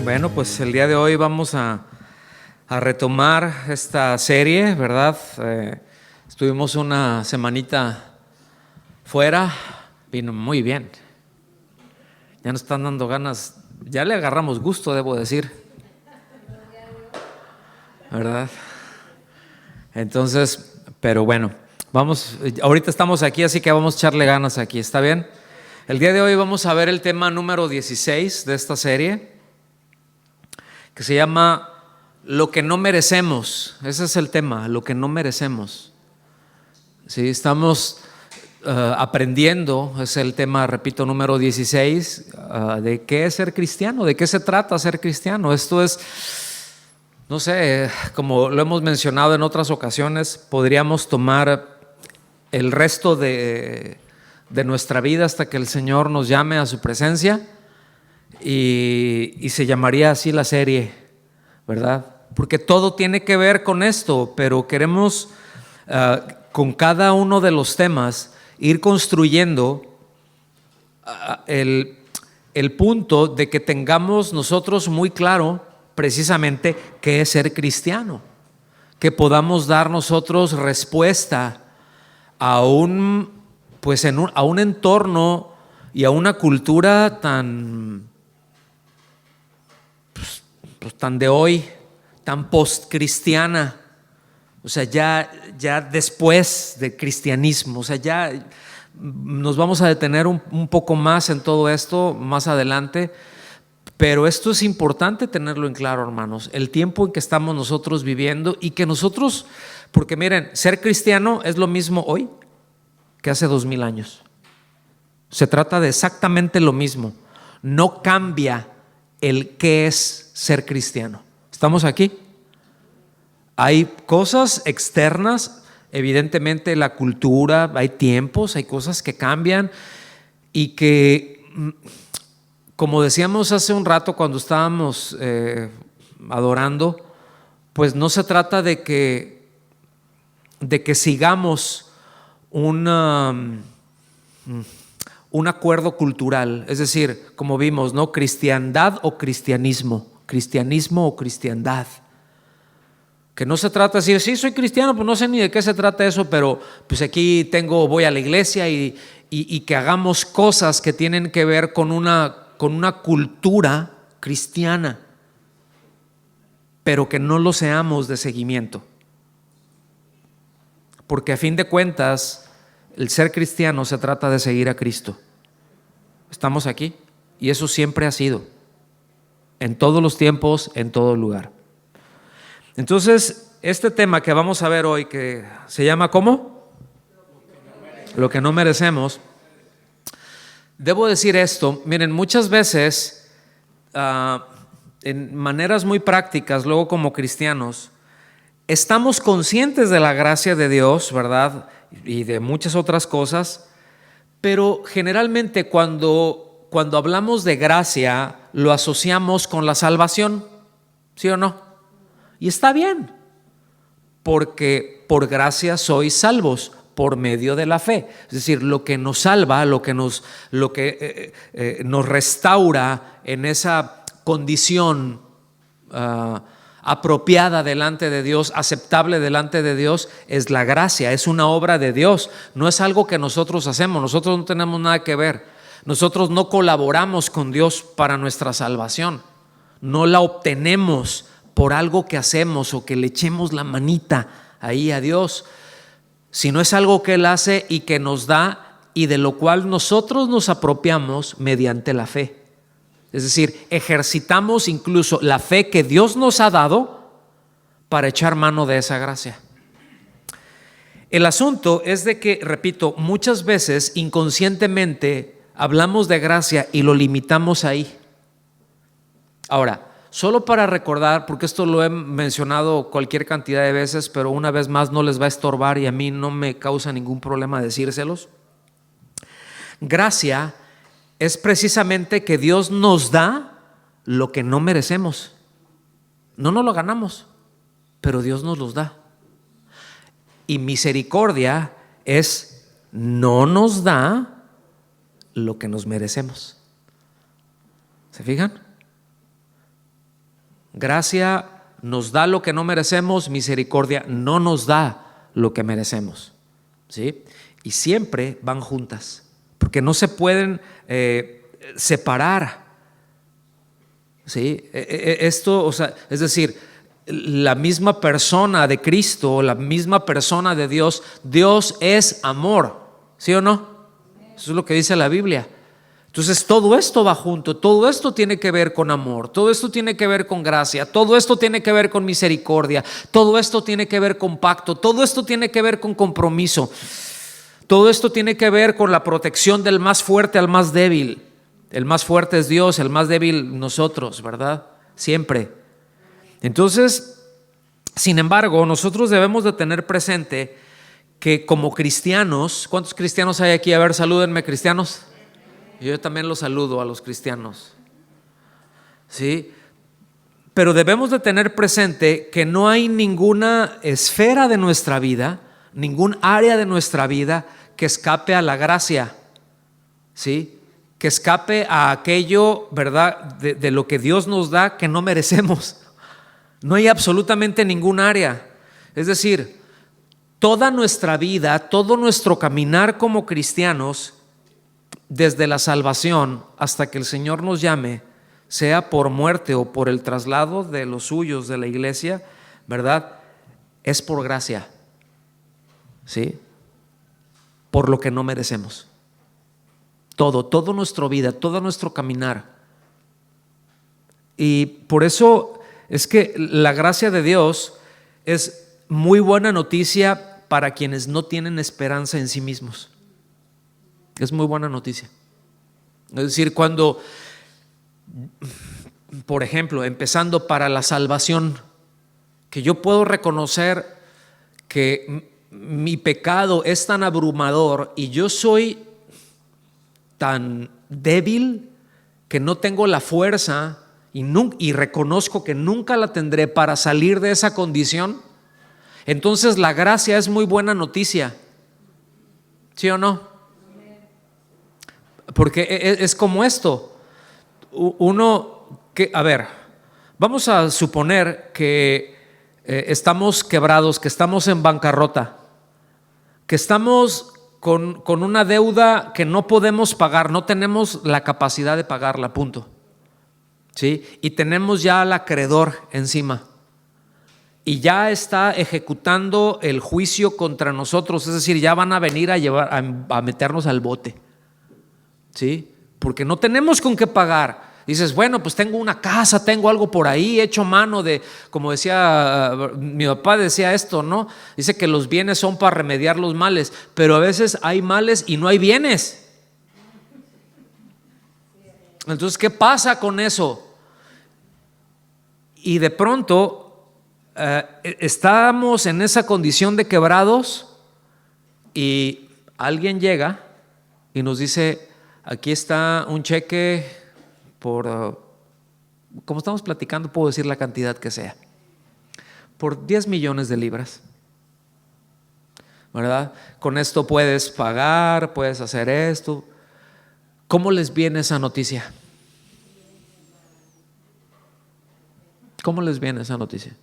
Bueno, pues el día de hoy vamos a retomar esta serie, ¿verdad? Estuvimos una semanita fuera, vino muy bien. Ya nos están dando ganas, ya le agarramos gusto, debo decir, ¿verdad? Entonces, pero bueno, vamos, ahorita estamos aquí, así que vamos a echarle ganas aquí, ¿está bien? El día de hoy vamos a ver el tema número 16 de esta serie, que se llama Lo que no merecemos. Ese es el tema, lo que no merecemos. Sí, estamos aprendiendo, es el tema, repito, número 16, de qué es ser cristiano, de qué se trata ser cristiano. Esto es, no sé, como lo hemos mencionado en otras ocasiones, podríamos tomar el resto de nuestra vida hasta que el Señor nos llame a su presencia y se llamaría así la serie, ¿verdad? Porque todo tiene que ver con esto, pero queremos con cada uno de los temas ir construyendo el punto de que tengamos nosotros muy claro precisamente qué es ser cristiano, que podamos dar nosotros respuesta a un, pues a un entorno y a una cultura tan, pues tan de hoy, tan postcristiana. O sea, ya después del cristianismo, o sea, ya nos vamos a detener un poco más en todo esto más adelante, pero esto es importante tenerlo en claro, hermanos, el tiempo en que estamos nosotros viviendo y que nosotros, porque miren, ser cristiano es lo mismo hoy que hace 2000 años. Se trata de exactamente lo mismo, no cambia el qué es ser cristiano. ¿Estamos aquí? Hay cosas externas, evidentemente la cultura, hay tiempos, hay cosas que cambian y que, como decíamos hace un rato cuando estábamos adorando, pues no se trata de que sigamos un acuerdo cultural, es decir, como vimos, ¿no? Cristiandad o cristianismo, cristianismo o cristiandad. Que no se trata de decir, sí, soy cristiano, pues no sé ni de qué se trata eso, pero pues aquí voy a la iglesia y que hagamos cosas que tienen que ver con una cultura cristiana, pero que no lo seamos de seguimiento. Porque a fin de cuentas, el ser cristiano se trata de seguir a Cristo. Estamos aquí y eso siempre ha sido, en todos los tiempos, en todo lugar. Entonces, este tema que vamos a ver hoy, que se llama ¿cómo? Lo que no merecemos. Debo decir esto, miren, muchas veces, en maneras muy prácticas, luego como cristianos, estamos conscientes de la gracia de Dios, ¿verdad? Y de muchas otras cosas, pero generalmente cuando hablamos de gracia, lo asociamos con la salvación, ¿sí o no? Y está bien, porque por gracia sois salvos por medio de la fe. Es decir, lo que nos salva, lo que nos restaura en esa condición apropiada delante de Dios, aceptable delante de Dios, es la gracia, es una obra de Dios, no es algo que nosotros hacemos, nosotros no tenemos nada que ver, nosotros no colaboramos con Dios para nuestra salvación, no la obtenemos por algo que hacemos o que le echemos la manita ahí a Dios, sino es algo que Él hace y que nos da y de lo cual nosotros nos apropiamos mediante la fe. Es decir, ejercitamos incluso la fe que Dios nos ha dado para echar mano de esa gracia. El asunto es de que, repito, muchas veces inconscientemente hablamos de gracia y lo limitamos ahí. Ahora, solo para recordar, porque esto lo he mencionado cualquier cantidad de veces, pero una vez más no les va a estorbar y a mí no me causa ningún problema decírselos. Gracia es precisamente que Dios nos da lo que no merecemos. No nos lo ganamos, pero Dios nos los da. Y misericordia es no nos da lo que nos merecemos. ¿Se fijan? gracia nos da lo que no merecemos, misericordia no nos da lo que merecemos, ¿sí? Y siempre van juntas, porque no se pueden separar, ¿sí? Esto, o sea, es decir, la misma persona de Cristo, la misma persona de Dios, Dios es amor, ¿sí o no? Eso es lo que dice la Biblia. Entonces todo esto va junto, todo esto tiene que ver con amor, todo esto tiene que ver con gracia, todo esto tiene que ver con misericordia, todo esto tiene que ver con pacto, todo esto tiene que ver con compromiso, todo esto tiene que ver con la protección del más fuerte al más débil. El más fuerte es Dios, el más débil nosotros, ¿verdad? Siempre. Entonces, sin embargo, nosotros debemos de tener presente que como cristianos, ¿cuántos cristianos hay aquí? A ver, salúdenme, cristianos. Yo también los saludo a los cristianos, ¿sí? Pero debemos de tener presente que no hay ninguna esfera de nuestra vida, ningún área de nuestra vida que escape a la gracia, ¿sí? Que escape a aquello, ¿verdad? De lo que Dios nos da que no merecemos. No hay absolutamente ningún área. Es decir, toda nuestra vida, todo nuestro caminar como cristianos, desde la salvación hasta que el Señor nos llame, sea por muerte o por el traslado de los suyos de la iglesia, ¿verdad? Es por gracia, ¿sí? Por lo que no merecemos. Todo nuestra vida, todo nuestro caminar. Y por eso es que la gracia de Dios es muy buena noticia para quienes no tienen esperanza en sí mismos. Es muy buena noticia. Es decir, cuando, por ejemplo, empezando para la salvación, que yo puedo reconocer que mi pecado es tan abrumador y yo soy tan débil que no tengo la fuerza y reconozco que nunca la tendré para salir de esa condición. Entonces la gracia es muy buena noticia, ¿sí o no? Porque es como esto, a ver, vamos a suponer que estamos quebrados, que estamos en bancarrota, que estamos con una deuda que no podemos pagar, no tenemos la capacidad de pagarla, punto, ¿sí? Y tenemos ya al acreedor encima y ya está ejecutando el juicio contra nosotros, es decir, ya van a venir a meternos al bote, ¿sí? Porque no tenemos con qué pagar. Dices, bueno, pues tengo una casa, tengo algo por ahí hecho mano de, como decía mi papá decía esto, ¿no? Dice que los bienes son para remediar los males, pero a veces hay males y no hay bienes. Entonces, ¿qué pasa con eso? Y de pronto estamos en esa condición de quebrados y alguien llega y nos dice, aquí está un cheque por, como estamos platicando, puedo decir la cantidad que sea, por 10 millones de libras, ¿verdad? Con esto puedes pagar, puedes hacer esto. ¿Cómo les viene esa noticia? ¿Cómo les viene esa noticia?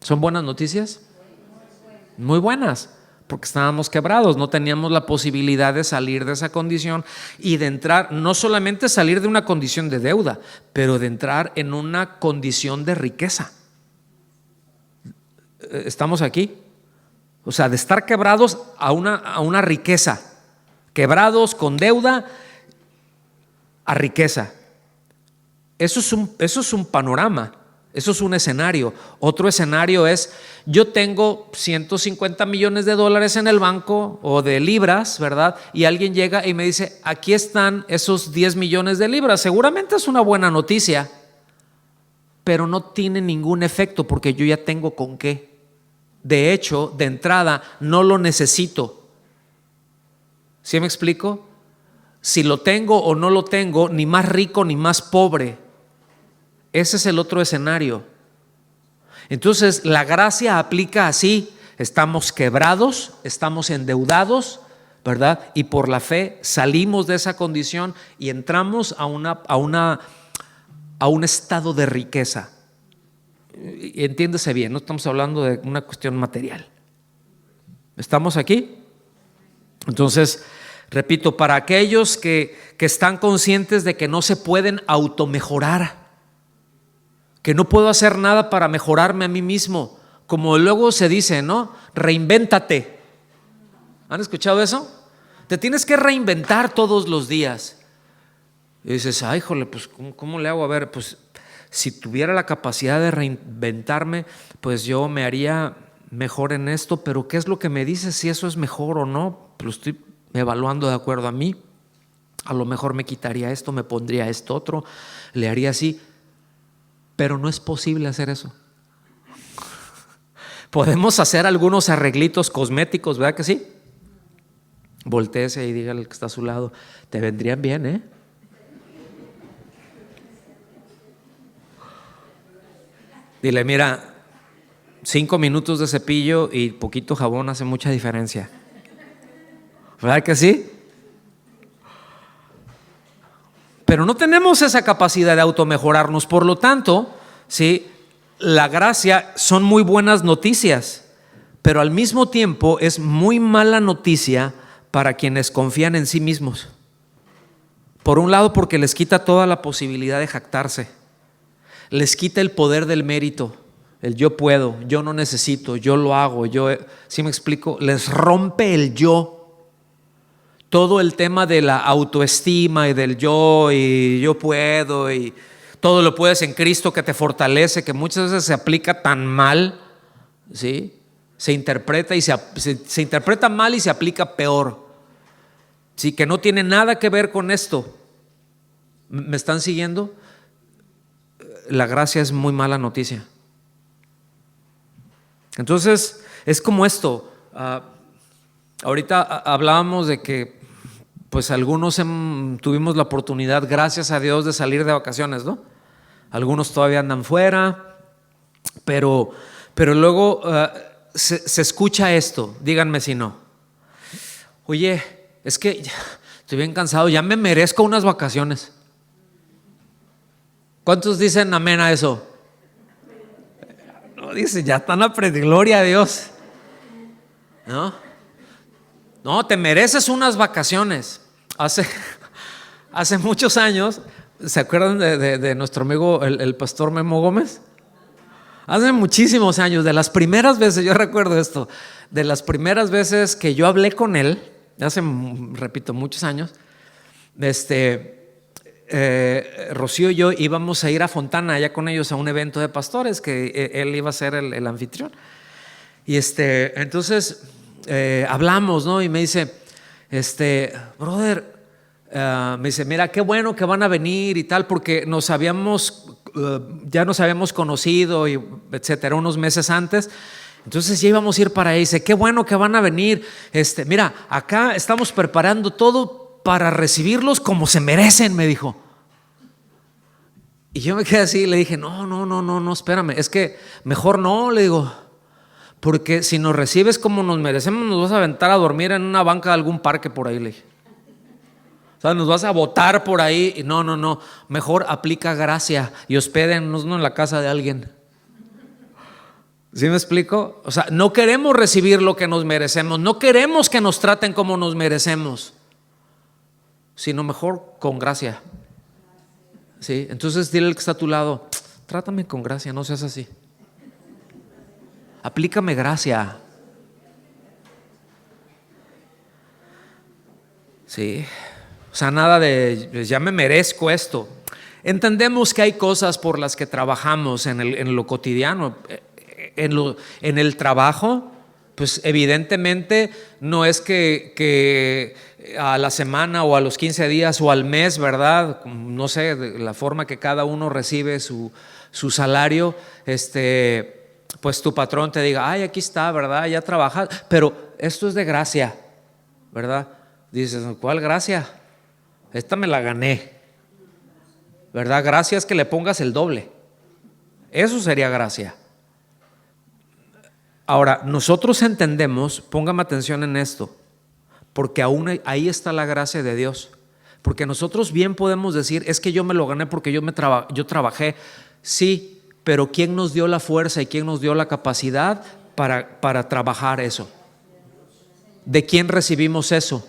¿Son buenas noticias? Muy buenas. Porque estábamos quebrados, no teníamos la posibilidad de salir de esa condición y de entrar, no solamente salir de una condición de deuda, pero de entrar en una condición de riqueza. ¿Estamos aquí? O sea, de estar quebrados a una riqueza, quebrados con deuda a riqueza. Eso es un panorama. Eso es un escenario. Otro escenario es, yo tengo 150 millones de dólares en el banco o de libras, ¿verdad? Y alguien llega y me dice, aquí están esos 10 millones de libras. Seguramente es una buena noticia, pero no tiene ningún efecto porque yo ya tengo con qué. De hecho, de entrada, no lo necesito. ¿Sí me explico? Si lo tengo o no lo tengo, ni más rico ni más pobre. Ese es el otro escenario. Entonces la gracia aplica así: estamos quebrados, estamos endeudados, ¿verdad? Y por la fe salimos de esa condición y entramos a un estado de riqueza. Y entiéndese bien, no estamos hablando de una cuestión material. ¿Estamos aquí? Entonces, repito, para aquellos que están conscientes de que no se pueden automejorar, que no puedo hacer nada para mejorarme a mí mismo, como luego se dice, ¿no? Reinvéntate. ¿Han escuchado eso? Te tienes que reinventar todos los días. Y dices, ay, jole, pues ¿cómo le hago? A ver, pues si tuviera la capacidad de reinventarme, pues yo me haría mejor en esto, pero ¿qué es lo que me dice si eso es mejor o no? Lo estoy evaluando de acuerdo a mí. A lo mejor me quitaría esto, me pondría esto otro, le haría así, pero no es posible hacer eso. Podemos hacer algunos arreglitos cosméticos, ¿verdad que sí? Voltéese y dígale al que está a su lado, te vendrían bien, ¿eh? Dile, mira, 5 minutos de cepillo y poquito jabón hace mucha diferencia. ¿Verdad que sí? Pero no tenemos esa capacidad de automejorarnos. Por lo tanto, ¿sí? La gracia son muy buenas noticias, pero al mismo tiempo es muy mala noticia para quienes confían en sí mismos. Por un lado, porque les quita toda la posibilidad de jactarse, les quita el poder del mérito, el yo puedo, yo no necesito, yo lo hago, ¿sí me explico? Les rompe el yo. Todo el tema de la autoestima y del yo y yo puedo y todo lo puedes en Cristo que te fortalece, que muchas veces se aplica tan mal, ¿sí? Se interpreta mal y se aplica peor, ¿sí? Que no tiene nada que ver con esto. ¿Me están siguiendo? La gracia es muy mala noticia. Entonces es como esto. Ahorita hablábamos de que pues algunos tuvimos la oportunidad, gracias a Dios, de salir de vacaciones, ¿no? Algunos todavía andan fuera, pero luego se escucha esto, díganme si no. Oye, es que estoy bien cansado, ya me merezco unas vacaciones. ¿Cuántos dicen amén a eso? No, dice, ya están a gloria a Dios. No, te mereces unas vacaciones. Hace muchos años, ¿se acuerdan de nuestro amigo el pastor Memo Gómez? Hace muchísimos años, de las primeras veces, yo recuerdo esto, de las primeras veces que yo hablé con él, hace, repito, muchos años, Rocío y yo íbamos a ir a Fontana allá con ellos a un evento de pastores que él iba a ser el anfitrión. Y entonces hablamos, ¿no? Y me dice, brother, me dice, mira, qué bueno que van a venir y tal, porque ya nos habíamos conocido y etcétera, unos meses antes. Entonces ya íbamos a ir para ahí. Dice, qué bueno que van a venir. Mira, acá estamos preparando todo para recibirlos como se merecen, me dijo. Y yo me quedé así y le dije, no, espérame, es que mejor no, le digo, porque si nos recibes como nos merecemos, nos vas a aventar a dormir en una banca de algún parque por ahí, le dije. O sea, nos vas a botar por ahí. Y no, mejor aplica gracia y hospédennos en la casa de alguien. ¿Sí me explico? O sea, no queremos recibir lo que nos merecemos, no queremos que nos traten como nos merecemos, sino mejor con gracia. ¿Sí? Entonces dile al que está a tu lado, trátame con gracia, no seas así. Aplícame gracia. Sí. O sea, nada de ya me merezco esto. Entendemos que hay cosas por las que trabajamos en lo cotidiano, en el trabajo. Pues evidentemente no es que a la semana o a los 15 días o al mes, ¿verdad? No sé, de la forma que cada uno recibe su salario, pues tu patrón te diga, ay, aquí está, ¿verdad? Ya trabajas, pero esto es de gracia, ¿verdad? Dices, ¿cuál gracia? Esta me la gané, ¿verdad? Gracia es que le pongas el doble. Eso sería gracia. Ahora, nosotros entendemos, póngame atención en esto, porque aún ahí está la gracia de Dios. Porque nosotros bien podemos decir, es que yo me lo gané porque yo trabajé. Sí, pero ¿quién nos dio la fuerza y quién nos dio la capacidad para trabajar eso? ¿De quién recibimos eso?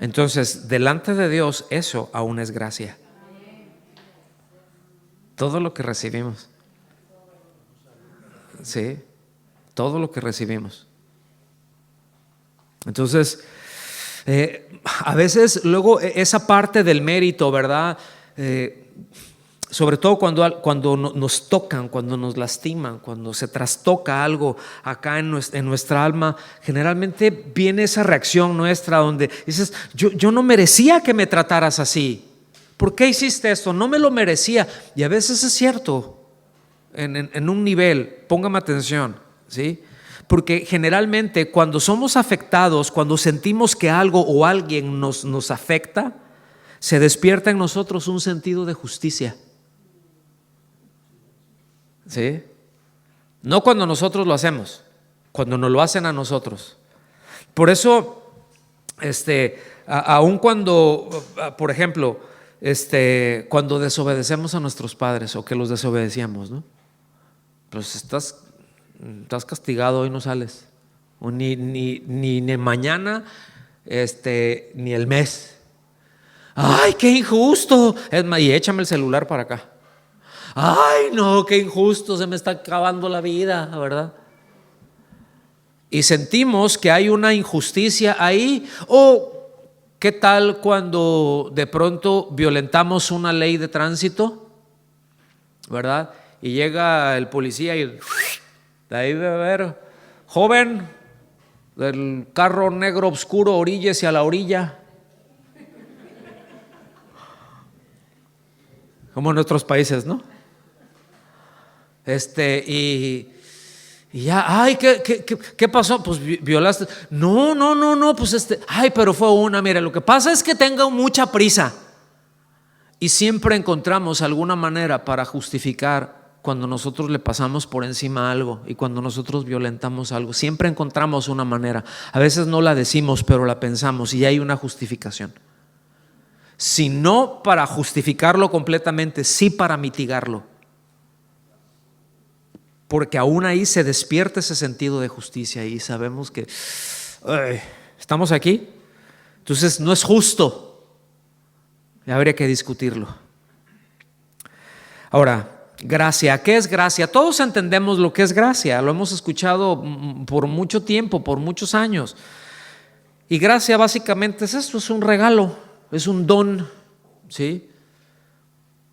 Entonces, delante de Dios, eso aún es gracia. Todo lo que recibimos. Sí, todo lo que recibimos. Entonces, a veces luego esa parte del mérito, ¿verdad? Sobre todo cuando nos tocan, cuando nos lastiman, cuando se trastoca algo acá en nuestra alma, generalmente viene esa reacción nuestra donde dices, yo no merecía que me trataras así. ¿Por qué hiciste esto? No me lo merecía. Y a veces es cierto, en un nivel, póngame atención, ¿sí? Porque generalmente cuando somos afectados, cuando sentimos que algo o alguien nos afecta, se despierta en nosotros un sentido de justicia. ¿Sí? No cuando nosotros lo hacemos, cuando nos lo hacen a nosotros. Por eso, aun cuando, por ejemplo, cuando desobedecemos a nuestros padres o que los desobedecíamos, ¿no? Pues estás castigado, hoy no sales, o ni mañana, ni el mes. Ay, qué injusto. Es más, y échame el celular para acá. Ay, no, qué injusto, se me está acabando la vida, ¿verdad? Y sentimos que hay una injusticia ahí. O ¿qué tal cuando de pronto violentamos una ley de tránsito? ¿Verdad? Y llega el policía y de ahí debe haber, joven, del carro negro oscuro, oríllese a la orilla. Como en nuestros países, ¿no? Y ya, ay, ¿qué pasó? Pues violaste. No, pues ay, pero fue una, mire, lo que pasa es que tengo mucha prisa. Y siempre encontramos alguna manera para justificar cuando nosotros le pasamos por encima algo y cuando nosotros violentamos algo. Siempre encontramos una manera. A veces no la decimos, pero la pensamos y hay una justificación. Si no para justificarlo completamente, sí para mitigarlo. Porque aún ahí se despierta ese sentido de justicia y sabemos que estamos aquí, entonces no es justo y habría que discutirlo. Ahora, gracia, ¿qué es gracia? Todos entendemos lo que es gracia, lo hemos escuchado por mucho tiempo, por muchos años. Y gracia básicamente es esto, es un regalo, es un don, ¿sí?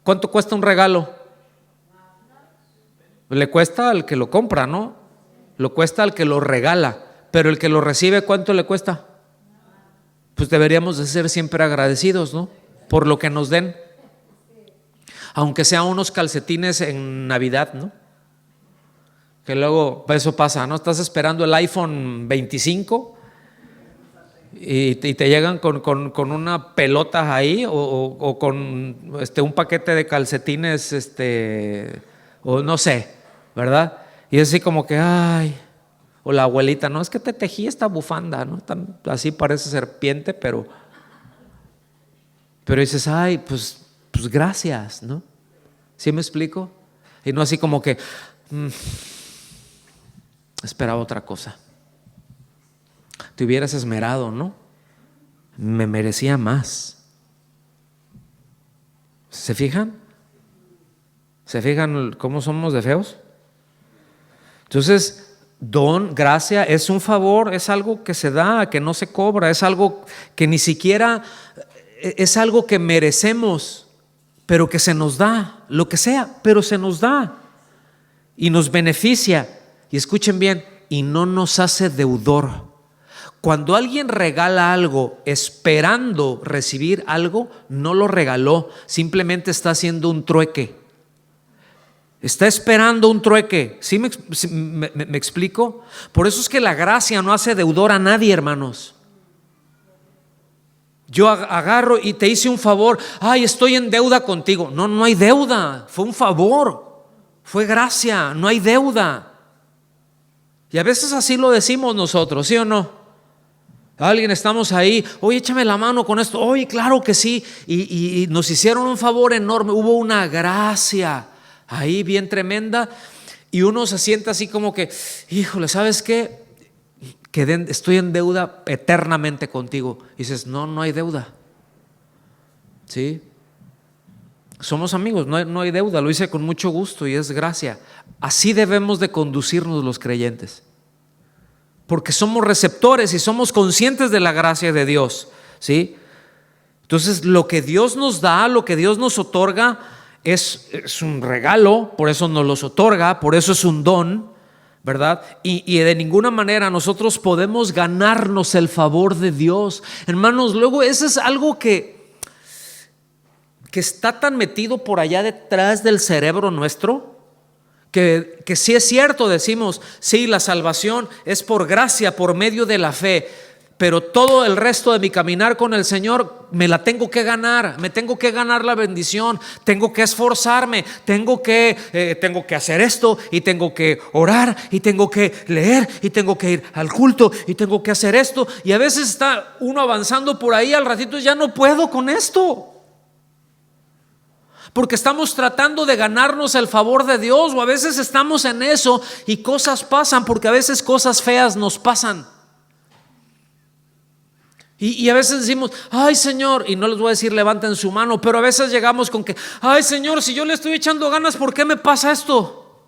¿Cuánto cuesta un regalo? Le cuesta al que lo compra, ¿no? Lo cuesta al que lo regala, pero el que lo recibe, ¿cuánto le cuesta? Pues deberíamos de ser siempre agradecidos, ¿no? Por lo que nos den, aunque sean unos calcetines en Navidad, ¿no? Que luego eso pasa, ¿no? Estás esperando el iPhone 25 y te llegan con una pelota ahí o con un paquete de calcetines, o no sé, ¿verdad? Y es así como que, ay, o la abuelita, no, es que te tejí esta bufanda, ¿no? Así parece serpiente, pero dices, ay, pues gracias, ¿no? ¿Sí me explico? Y no así como que esperaba otra cosa. Te hubieras esmerado, ¿no? Me merecía más. ¿Se fijan? ¿Se fijan cómo somos de feos? Entonces, don, gracia, es un favor, es algo que se da, que no se cobra, es algo que ni siquiera, es algo que merecemos, pero que se nos da, lo que sea, pero se nos da y nos beneficia. Y escuchen bien, y no nos hace deudor. Cuando alguien regala algo esperando recibir algo, no lo regaló, simplemente está haciendo un trueque. Está esperando un trueque. ¿Sí me explico? Por eso es que la gracia no hace deudor a nadie, hermanos. Yo agarro y te hice un favor. Ay, estoy en deuda contigo. No hay deuda. Fue un favor. Fue gracia. No hay deuda. Y a veces así lo decimos nosotros, ¿sí o no? Alguien estamos ahí, oye, échame la mano con esto. Oye, claro que sí. Y nos hicieron un favor enorme. Hubo una gracia ahí bien tremenda, y uno se siente así como que, híjole, ¿sabes qué? Estoy en deuda eternamente contigo. Y dices, no, no hay deuda. ¿Sí? Somos amigos, no hay deuda, lo hice con mucho gusto y es gracia. Así debemos de conducirnos los creyentes, porque somos receptores y somos conscientes de la gracia de Dios, ¿sí? Entonces lo que Dios nos da, lo que Dios nos otorga es un regalo, por eso nos los otorga, por eso es un don, ¿verdad? Y de ninguna manera nosotros podemos ganarnos el favor de Dios. Hermanos, luego eso es algo que está tan metido por allá detrás del cerebro nuestro, que sí es cierto, decimos, sí, la salvación es por gracia, por medio de la fe, pero todo el resto de mi caminar con el Señor me la tengo que ganar, me tengo que ganar la bendición, tengo que esforzarme, tengo que hacer esto, y tengo que orar, y tengo que leer, y tengo que ir al culto, y tengo que hacer esto, y a veces está uno avanzando por ahí, al ratito ya no puedo con esto, porque estamos tratando de ganarnos el favor de Dios, o a veces estamos en eso y cosas pasan, porque a veces cosas feas nos pasan. Y a veces decimos, ay Señor, y no les voy a decir levanten su mano, pero a veces llegamos con que, ay Señor, si yo le estoy echando ganas, ¿por qué me pasa esto?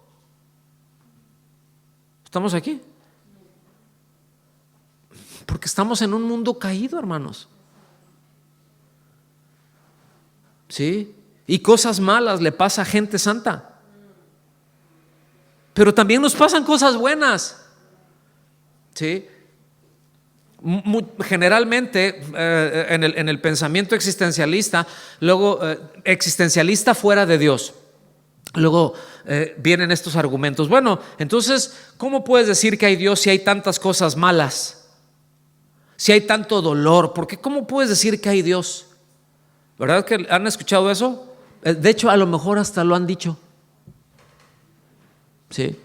¿Estamos aquí? Porque estamos en un mundo caído, hermanos. ¿Sí? Y cosas malas le pasa a gente santa, pero también nos pasan cosas buenas. ¿Sí? Generalmente en el pensamiento existencialista, luego existencialista fuera de Dios, luego vienen estos argumentos. Bueno, entonces, ¿cómo puedes decir que hay Dios si hay tantas cosas malas? Si hay tanto dolor, porque ¿cómo puedes decir que hay Dios? ¿Verdad que han escuchado eso? De hecho, a lo mejor hasta lo han dicho. Sí.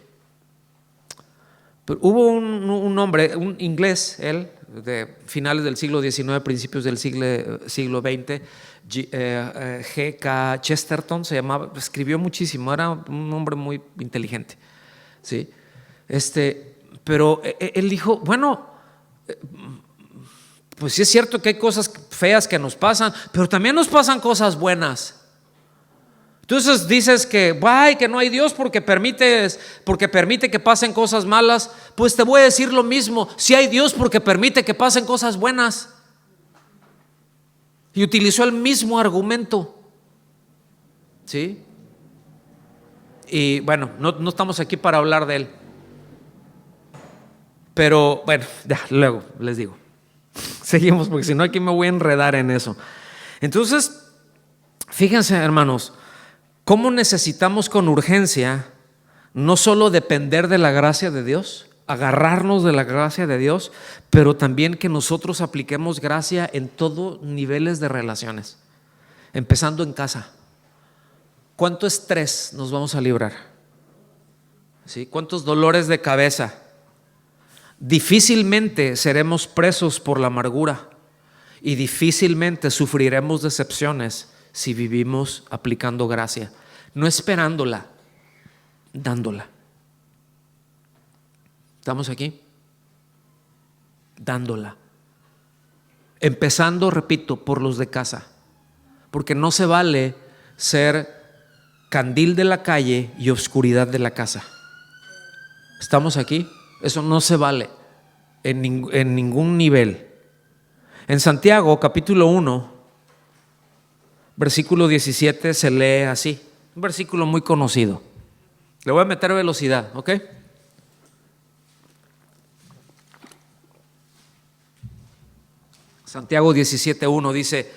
Pero hubo un hombre, un inglés, él, de finales del siglo XIX, principios del siglo XX, G.K. Chesterton se llamaba, escribió muchísimo, era un hombre muy inteligente. Sí. Pero él dijo, bueno, pues sí es cierto que hay cosas feas que nos pasan, pero también nos pasan cosas buenas. Entonces dices que no hay Dios porque permite que pasen cosas malas. Pues te voy a decir lo mismo, si hay Dios porque permite que pasen cosas buenas. Y utilizó el mismo argumento. ¿Sí? Y bueno, no estamos aquí para hablar de él, pero bueno, ya luego les digo. Seguimos, porque si no aquí me voy a enredar en eso. Entonces, fíjense, hermanos, cómo necesitamos con urgencia no solo depender de la gracia de Dios, agarrarnos de la gracia de Dios, pero también que nosotros apliquemos gracia en todos niveles de relaciones, empezando en casa. ¿Cuánto estrés nos vamos a librar? ¿Sí? ¿Cuántos dolores de cabeza? Difícilmente seremos presos por la amargura y difícilmente sufriremos decepciones si vivimos aplicando gracia, no esperándola, dándola. ¿Estamos aquí? Dándola. Empezando, repito, por los de casa, porque no se vale ser candil de la calle y oscuridad de la casa. ¿Estamos aquí? Eso no se vale en ningún nivel. En Santiago capítulo 1 versículo 17 se lee así, un versículo muy conocido. Le voy a meter velocidad, ¿ok? Santiago 17:1 dice,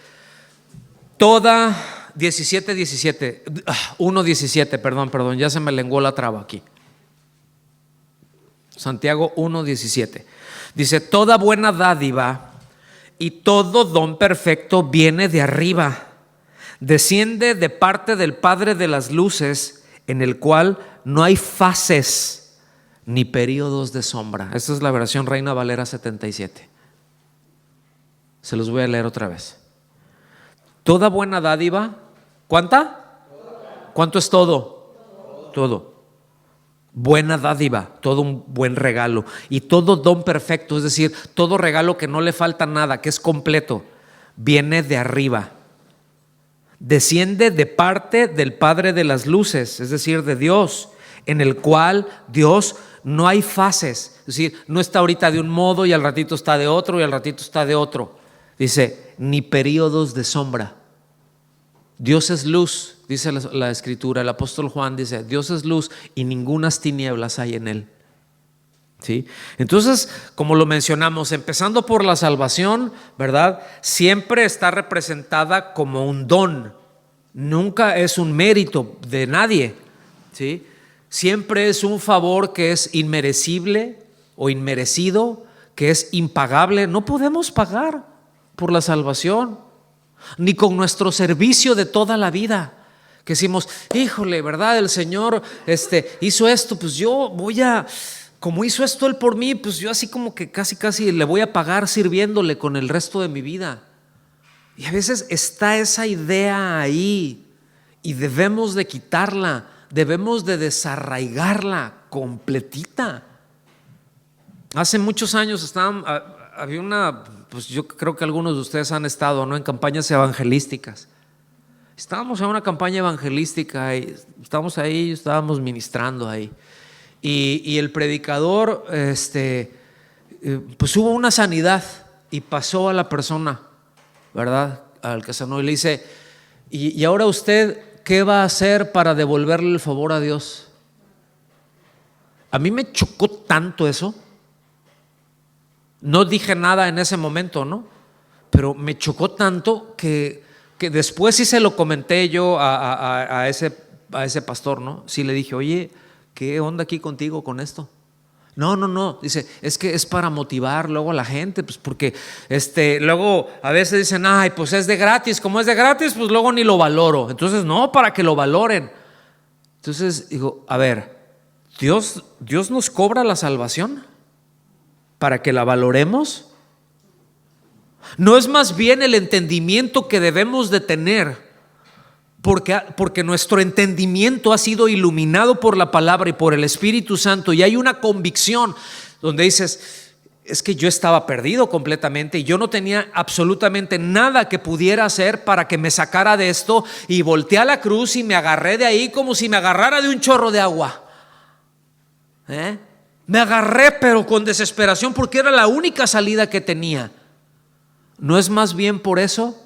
1:17, perdón, ya se me lenguó la traba aquí. Santiago 1:17 dice, toda buena dádiva y todo don perfecto viene de arriba, desciende de parte del Padre de las luces, en el cual no hay fases ni periodos de sombra. Esta es la versión Reina Valera 77. Se los voy a leer otra vez. Toda buena dádiva, ¿cuánta? ¿Cuánto es todo? todo. Buena dádiva, todo un buen regalo. Y todo don perfecto, es decir, todo regalo que no le falta nada, que es completo, viene de arriba. Desciende de parte del Padre de las luces, es decir, de Dios, en el cual Dios no hay fases. Es decir, no está ahorita de un modo y al ratito está de otro y al ratito está de otro. Dice, ni períodos de sombra. Dios es luz, dice la Escritura. El apóstol Juan dice, Dios es luz y ningunas tinieblas hay en él. ¿Sí? Entonces, como lo mencionamos, empezando por la salvación, ¿verdad? Siempre está representada como un don. Nunca es un mérito de nadie. ¿Sí? Siempre es un favor que es inmerecible o inmerecido, que es impagable. No podemos pagar por la salvación, ni con nuestro servicio de toda la vida. Que decimos, híjole, ¿verdad? El Señor hizo esto, pues yo voy a, como hizo esto Él por mí, pues yo así como que casi le voy a pagar sirviéndole con el resto de mi vida. Y a veces está esa idea ahí y debemos de quitarla, debemos de desarraigarla completita. Hace muchos años había una, pues yo creo que algunos de ustedes han estado, ¿no?, en campañas evangelísticas. Estábamos en una campaña evangelística y estábamos ministrando ahí. Y el predicador, pues hubo una sanidad y pasó a la persona, ¿verdad?, al que sanó, y le dice, ¿y ahora usted qué va a hacer para devolverle el favor a Dios? A mí me chocó tanto eso. No dije nada en ese momento, ¿no? Pero me chocó tanto que después sí se lo comenté yo a ese pastor, ¿no? Sí le dije, oye, ¿qué onda aquí contigo con esto? No, dice, es que es para motivar luego a la gente, pues porque luego a veces dicen, ay, pues es de gratis, como es de gratis, pues luego ni lo valoro. Entonces, no, para que lo valoren. Entonces digo, a ver, ¿Dios nos cobra la salvación para que la valoremos? ¿No es más bien el entendimiento que debemos de tener? Porque nuestro entendimiento ha sido iluminado por la palabra y por el Espíritu Santo, y hay una convicción donde dices, es que yo estaba perdido completamente y yo no tenía absolutamente nada que pudiera hacer para que me sacara de esto, y volteé a la cruz y me agarré de ahí como si me agarrara de un chorro de agua. Me agarré, pero con desesperación, porque era la única salida que tenía. ¿No es más bien por eso?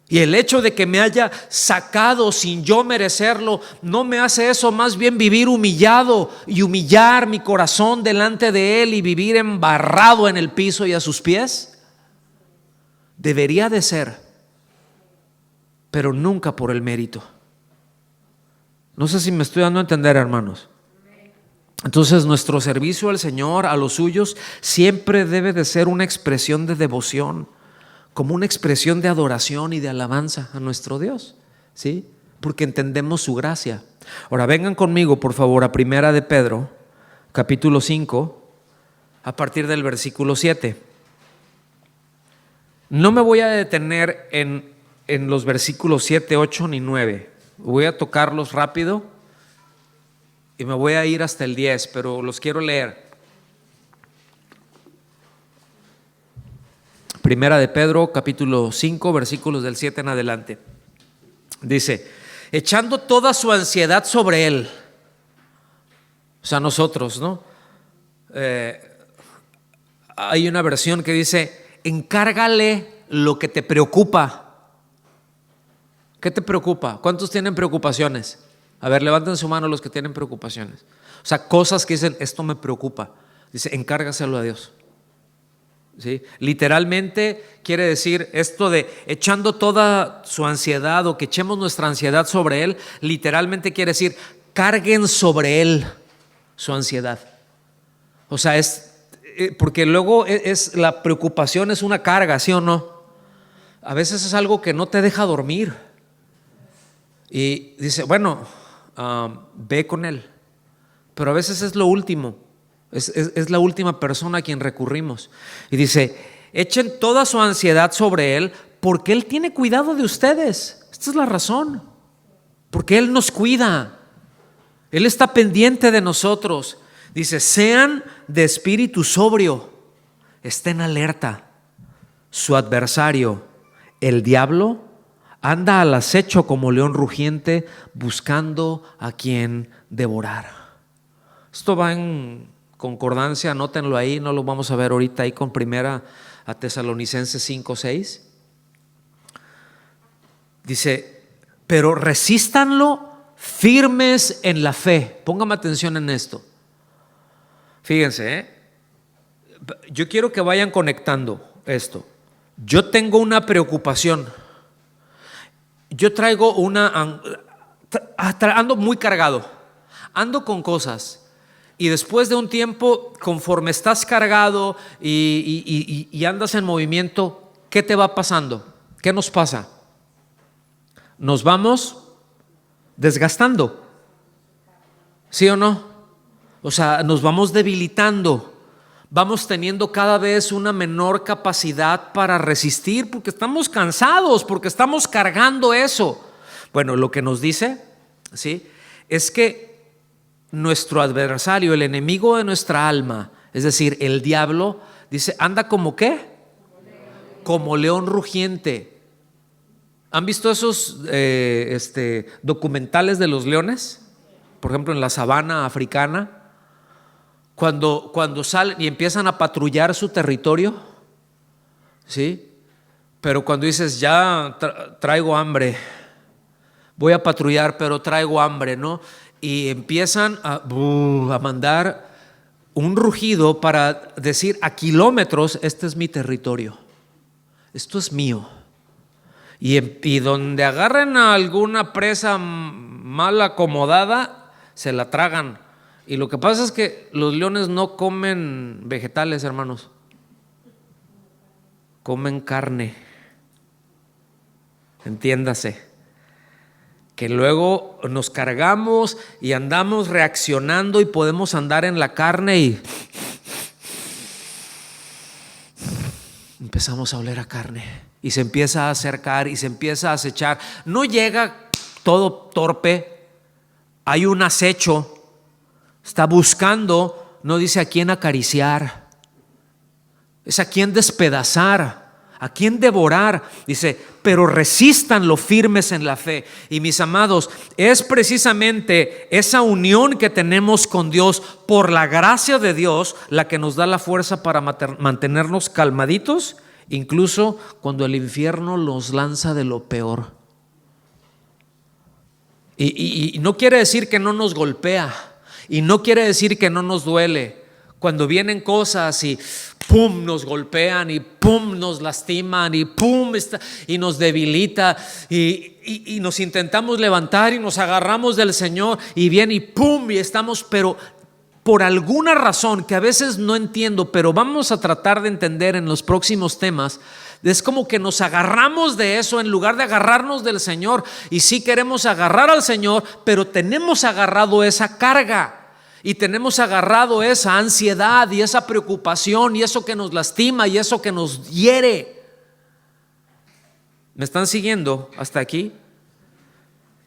Y el hecho de que me haya sacado sin yo merecerlo, ¿no me hace eso más bien vivir humillado y humillar mi corazón delante de Él y vivir embarrado en el piso y a sus pies? Debería de ser, pero nunca por el mérito. No sé si me estoy dando a entender, hermanos. Entonces, nuestro servicio al Señor, a los suyos, siempre debe de ser una expresión de devoción, como una expresión de adoración y de alabanza a nuestro Dios, ¿sí? Porque entendemos su gracia. Ahora vengan conmigo, por favor, a Primera de Pedro, capítulo 5, a partir del versículo 7. No me voy a detener en los versículos 7, 8 ni 9. Voy a tocarlos rápido y me voy a ir hasta el 10, pero los quiero leer. Primera de Pedro, capítulo 5, versículos del 7 en adelante. Dice, echando toda su ansiedad sobre Él, o sea, nosotros, ¿no? Hay una versión que dice, encárgale lo que te preocupa. ¿Qué te preocupa? ¿Cuántos tienen preocupaciones? A ver, levanten su mano los que tienen preocupaciones. O sea, cosas que dicen, esto me preocupa. Dice, encárgaselo a Dios. ¿Sí? Literalmente quiere decir esto de echando toda su ansiedad, o que echemos nuestra ansiedad sobre Él. Literalmente quiere decir, carguen sobre Él su ansiedad. O sea, porque luego la preocupación es una carga, ¿sí o no? A veces es algo que no te deja dormir. Y dice, bueno, ve con Él. Pero a veces es lo último. Es la última persona a quien recurrimos. Y dice, echen toda su ansiedad sobre Él, porque Él tiene cuidado de ustedes. Esta es la razón. Porque Él nos cuida. Él está pendiente de nosotros. Dice, sean de espíritu sobrio, estén alerta. Su adversario, el diablo, anda al acecho como león rugiente, buscando a quien devorar. Esto va en concordancia, anótenlo ahí, no lo vamos a ver ahorita, ahí con primera a Tesalonicenses 5:6. Dice, pero resístanlo firmes en la fe. Póngame atención en esto. Fíjense, yo quiero que vayan conectando esto. Yo tengo una preocupación. Yo traigo ando muy cargado, ando con cosas. Y después de un tiempo, conforme estás cargado y andas en movimiento, ¿qué te va pasando? ¿Qué nos pasa? Nos vamos desgastando, ¿sí o no? O sea, nos vamos debilitando, vamos teniendo cada vez una menor capacidad para resistir porque estamos cansados, porque estamos cargando eso. Bueno, lo que nos dice, ¿sí?, es que nuestro adversario, el enemigo de nuestra alma, es decir, el diablo, dice, anda como ¿qué? Como león rugiente. ¿Han visto esos documentales de los leones? Por ejemplo, en la sabana africana, cuando salen y empiezan a patrullar su territorio, ¿sí? Pero cuando dices, ya traigo hambre, voy a patrullar, pero traigo hambre, ¿no? Y empiezan a mandar un rugido para decir a kilómetros, este es mi territorio, esto es mío. Y donde agarren a alguna presa mal acomodada, se la tragan. Y lo que pasa es que los leones no comen vegetales, hermanos, comen carne. Entiéndase. Que luego nos cargamos y andamos reaccionando y podemos andar en la carne y empezamos a oler a carne y se empieza a acercar y se empieza a acechar. No llega todo torpe, hay un acecho, está buscando, no dice a quién acariciar, es a quién despedazar, a quién devorar. Dice, pero resístanlo firmes en la fe. Y mis amados, es precisamente esa unión que tenemos con Dios por la gracia de Dios la que nos da la fuerza para mantenernos calmaditos, incluso cuando el infierno los lanza de lo peor. Y no quiere decir que no nos golpea, y no quiere decir que no nos duele. Cuando vienen cosas y pum, nos golpean y pum, nos lastiman y pum, y nos debilita y nos intentamos levantar y nos agarramos del Señor y viene y pum, y estamos, pero por alguna razón que a veces no entiendo, pero vamos a tratar de entender en los próximos temas, es como que nos agarramos de eso en lugar de agarrarnos del Señor. Y sí queremos agarrar al Señor, pero tenemos agarrado esa carga. Y tenemos agarrado esa ansiedad y esa preocupación y eso que nos lastima y eso que nos hiere. ¿Me están siguiendo hasta aquí?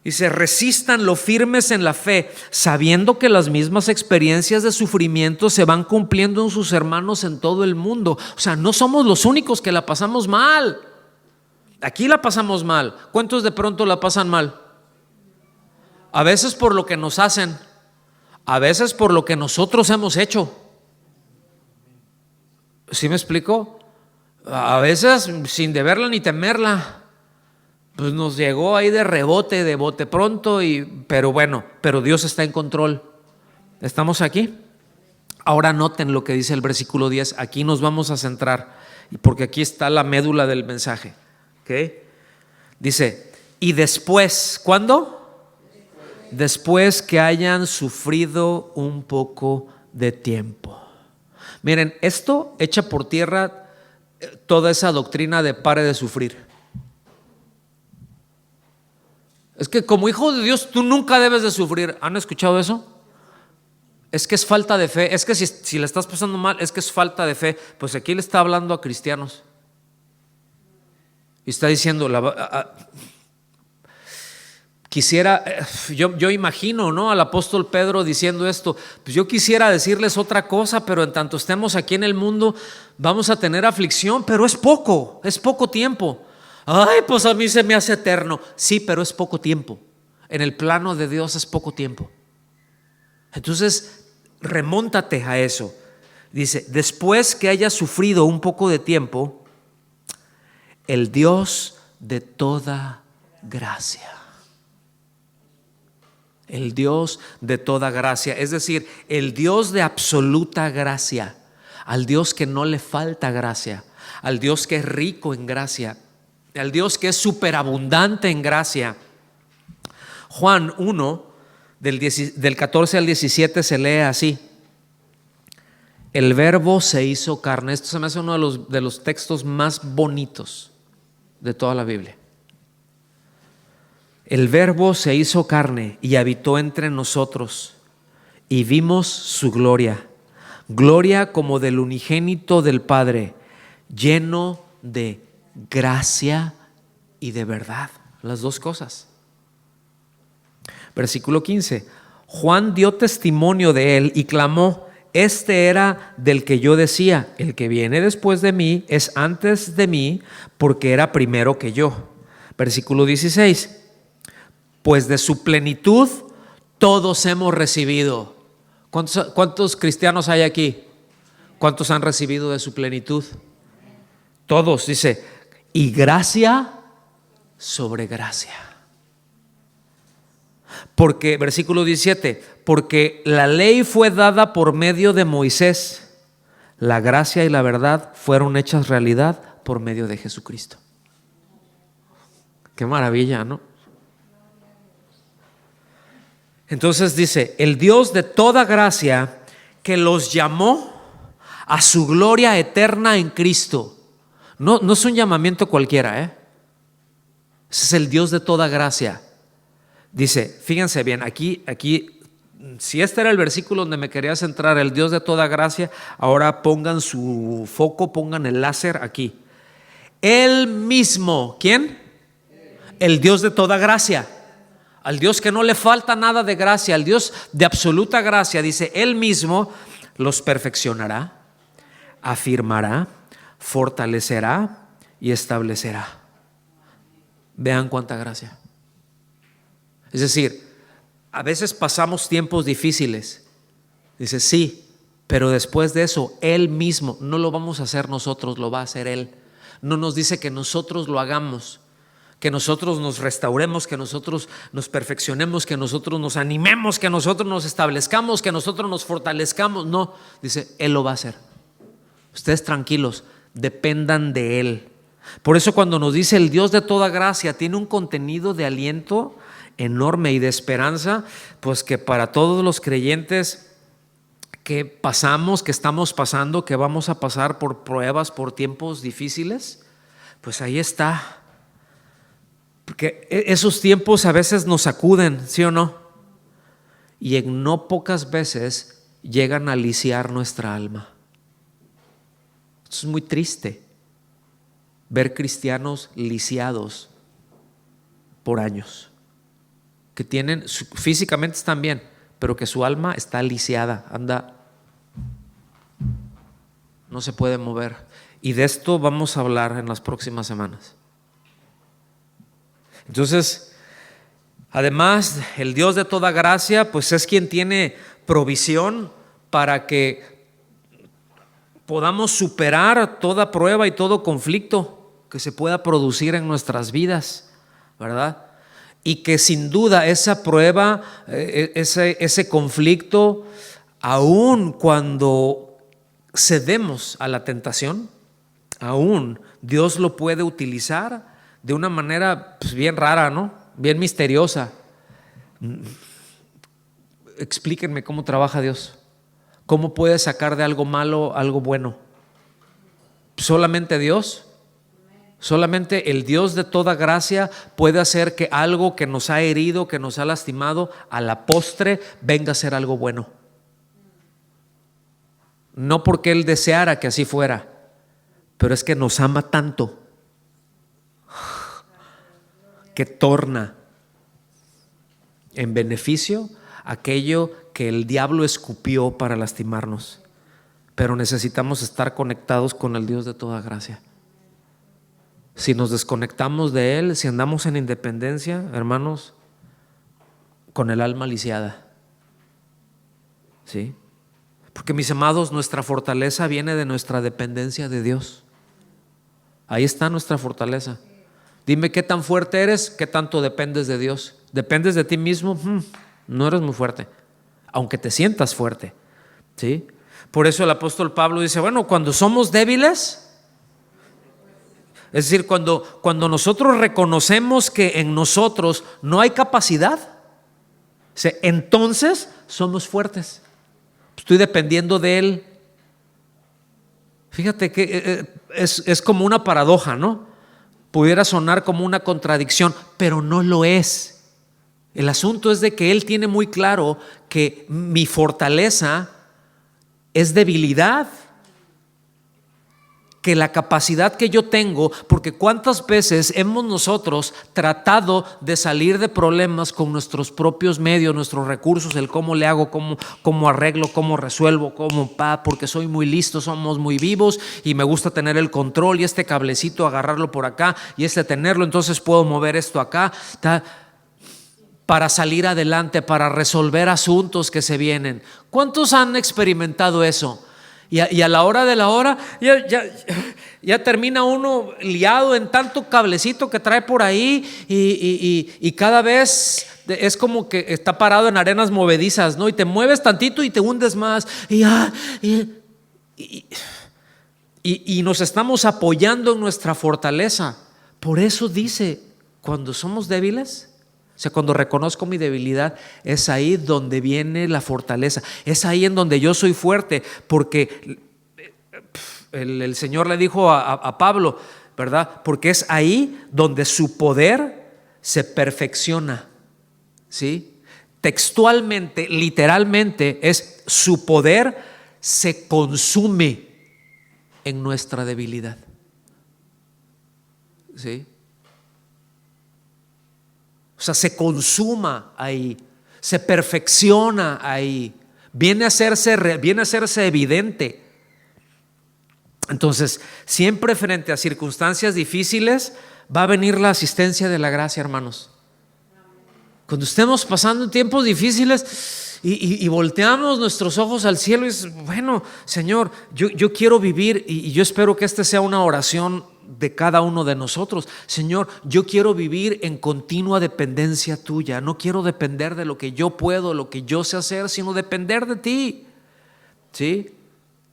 Dice, resístanlo firmes en la fe, sabiendo que las mismas experiencias de sufrimiento se van cumpliendo en sus hermanos en todo el mundo. O sea, no somos los únicos que la pasamos mal. Aquí la pasamos mal. ¿Cuántos de pronto la pasan mal? A veces por lo que nos hacen, a veces por lo que nosotros hemos hecho. ¿Sí me explico? A veces sin deberla ni temerla, pues nos llegó ahí de rebote, de bote pronto, pero bueno, pero Dios está en control. ¿Estamos aquí? Ahora noten lo que dice el versículo 10. Aquí nos vamos a centrar, porque aquí está la médula del mensaje. ¿Okay? Dice, y después, ¿cuándo? Después que hayan sufrido un poco de tiempo. Miren, esto echa por tierra toda esa doctrina de pare de sufrir. Es que como hijo de Dios tú nunca debes de sufrir. ¿Han escuchado eso? Es que es falta de fe. Es que si le estás pasando mal, es que es falta de fe. Pues aquí le está hablando a cristianos y está diciendo, quisiera, yo imagino, ¿no?, al apóstol Pedro diciendo esto, pues yo quisiera decirles otra cosa, pero en tanto estemos aquí en el mundo vamos a tener aflicción, pero es poco tiempo. Ay, pues a mí se me hace eterno. Sí, pero es poco tiempo. En el plano de Dios es poco tiempo. Entonces, remóntate a eso. Dice, después que haya sufrido un poco de tiempo, el Dios de toda gracia. El Dios de toda gracia, es decir, el Dios de absoluta gracia, al Dios que no le falta gracia, al Dios que es rico en gracia, al Dios que es superabundante en gracia. Juan 1, del 14 al 17 se lee así: el Verbo se hizo carne. Esto se me hace uno de los textos más bonitos de toda la Biblia. El Verbo se hizo carne y habitó entre nosotros, y vimos su gloria, gloria como del unigénito del Padre, lleno de gracia y de verdad. Las dos cosas. Versículo 15. Juan dio testimonio de él y clamó: este era del que yo decía, el que viene después de mí es antes de mí, porque era primero que yo. Versículo 16. Pues de su plenitud todos hemos recibido. ¿Cuántos cristianos hay aquí? ¿Cuántos han recibido de su plenitud? Todos, dice, y gracia sobre gracia. Porque, versículo 17, porque la ley fue dada por medio de Moisés, la gracia y la verdad fueron hechas realidad por medio de Jesucristo. Qué maravilla, ¿no? Entonces dice, el Dios de toda gracia que los llamó a su gloria eterna en Cristo. No es un llamamiento cualquiera, Ese es el Dios de toda gracia. Dice, fíjense bien, aquí, si este era el versículo donde me quería centrar, el Dios de toda gracia, ahora pongan su foco, pongan el láser aquí. Él mismo, ¿quién? El Dios de toda gracia. Al Dios que no le falta nada de gracia, al Dios de absoluta gracia, dice, Él mismo los perfeccionará, afirmará, fortalecerá y establecerá. Vean cuánta gracia. Es decir, a veces pasamos tiempos difíciles. Dice, sí, pero después de eso, Él mismo, no lo vamos a hacer nosotros, lo va a hacer Él. No nos dice que nosotros lo hagamos, que nosotros nos restauremos, que nosotros nos perfeccionemos, que nosotros nos animemos, que nosotros nos establezcamos, que nosotros nos fortalezcamos. No, dice, Él lo va a hacer. Ustedes tranquilos, dependan de Él. Por eso cuando nos dice el Dios de toda gracia, tiene un contenido de aliento enorme y de esperanza, pues que para todos los creyentes que pasamos, que estamos pasando, que vamos a pasar por pruebas, por tiempos difíciles, pues ahí está. Porque esos tiempos a veces nos sacuden, ¿sí o no? Y en no pocas veces llegan a lisiar nuestra alma. Esto es muy triste, ver cristianos lisiados por años, que tienen, físicamente están bien, pero que su alma está lisiada, anda, no se puede mover. Y de esto vamos a hablar en las próximas semanas. Entonces, además, el Dios de toda gracia, pues es quien tiene provisión para que podamos superar toda prueba y todo conflicto que se pueda producir en nuestras vidas, ¿verdad? Y que sin duda esa prueba, ese conflicto, aun cuando cedemos a la tentación, aún Dios lo puede utilizar de una manera pues bien rara, ¿no? Bien misteriosa. Explíquenme cómo trabaja Dios. ¿Cómo puede sacar de algo malo algo bueno? ¿Solamente Dios? Solamente el Dios de toda gracia puede hacer que algo que nos ha herido, que nos ha lastimado, a la postre venga a ser algo bueno. No porque Él deseara que así fuera, pero es que nos ama tanto que torna en beneficio aquello que el diablo escupió para lastimarnos. Pero necesitamos estar conectados con el Dios de toda gracia. Si nos desconectamos de Él, si andamos en independencia, hermanos, con el alma lisiada, ¿sí? Porque, mis amados, nuestra fortaleza viene de nuestra dependencia de Dios. Ahí está nuestra fortaleza. Dime qué tan fuerte eres, qué tanto dependes de Dios. ¿Dependes de ti mismo? No eres muy fuerte, aunque te sientas fuerte, ¿sí? Por eso el apóstol Pablo dice, bueno, cuando somos débiles, es decir, cuando nosotros reconocemos que en nosotros no hay capacidad, entonces somos fuertes. Estoy dependiendo de Él. Fíjate que es como una paradoja, ¿no? Pudiera sonar como una contradicción, pero no lo es. El asunto es de que Él tiene muy claro que mi fortaleza es debilidad, que la capacidad que yo tengo, porque cuántas veces hemos nosotros tratado de salir de problemas con nuestros propios medios, nuestros recursos, el cómo le hago, cómo arreglo, cómo resuelvo, porque soy muy listo, somos muy vivos y me gusta tener el control y este cablecito agarrarlo por acá y tenerlo, entonces puedo mover esto acá, para salir adelante, para resolver asuntos que se vienen. ¿Cuántos han experimentado eso? Y a la hora de la hora ya termina uno liado en tanto cablecito que trae por ahí y cada vez es como que está parado en arenas movedizas, ¿no? Y te mueves tantito y te hundes más y nos estamos apoyando en nuestra fortaleza. Por eso dice, cuando somos débiles, cuando reconozco mi debilidad, es ahí donde viene la fortaleza. Es ahí en donde yo soy fuerte, porque el Señor le dijo a Pablo, ¿verdad? Porque es ahí donde su poder se perfecciona, ¿sí? Textualmente, literalmente, es su poder se consume en nuestra debilidad, ¿sí? O sea, se consuma ahí, se perfecciona ahí, viene a hacerse evidente. Entonces, siempre frente a circunstancias difíciles va a venir la asistencia de la gracia, hermanos. Cuando estemos pasando tiempos difíciles y volteamos nuestros ojos al cielo y dices, bueno, Señor, yo quiero vivir, y yo espero que sea una oración de cada uno de nosotros. Señor, yo quiero vivir en continua dependencia tuya. No quiero depender de lo que yo puedo, lo que yo sé hacer, sino depender de ti, ¿sí?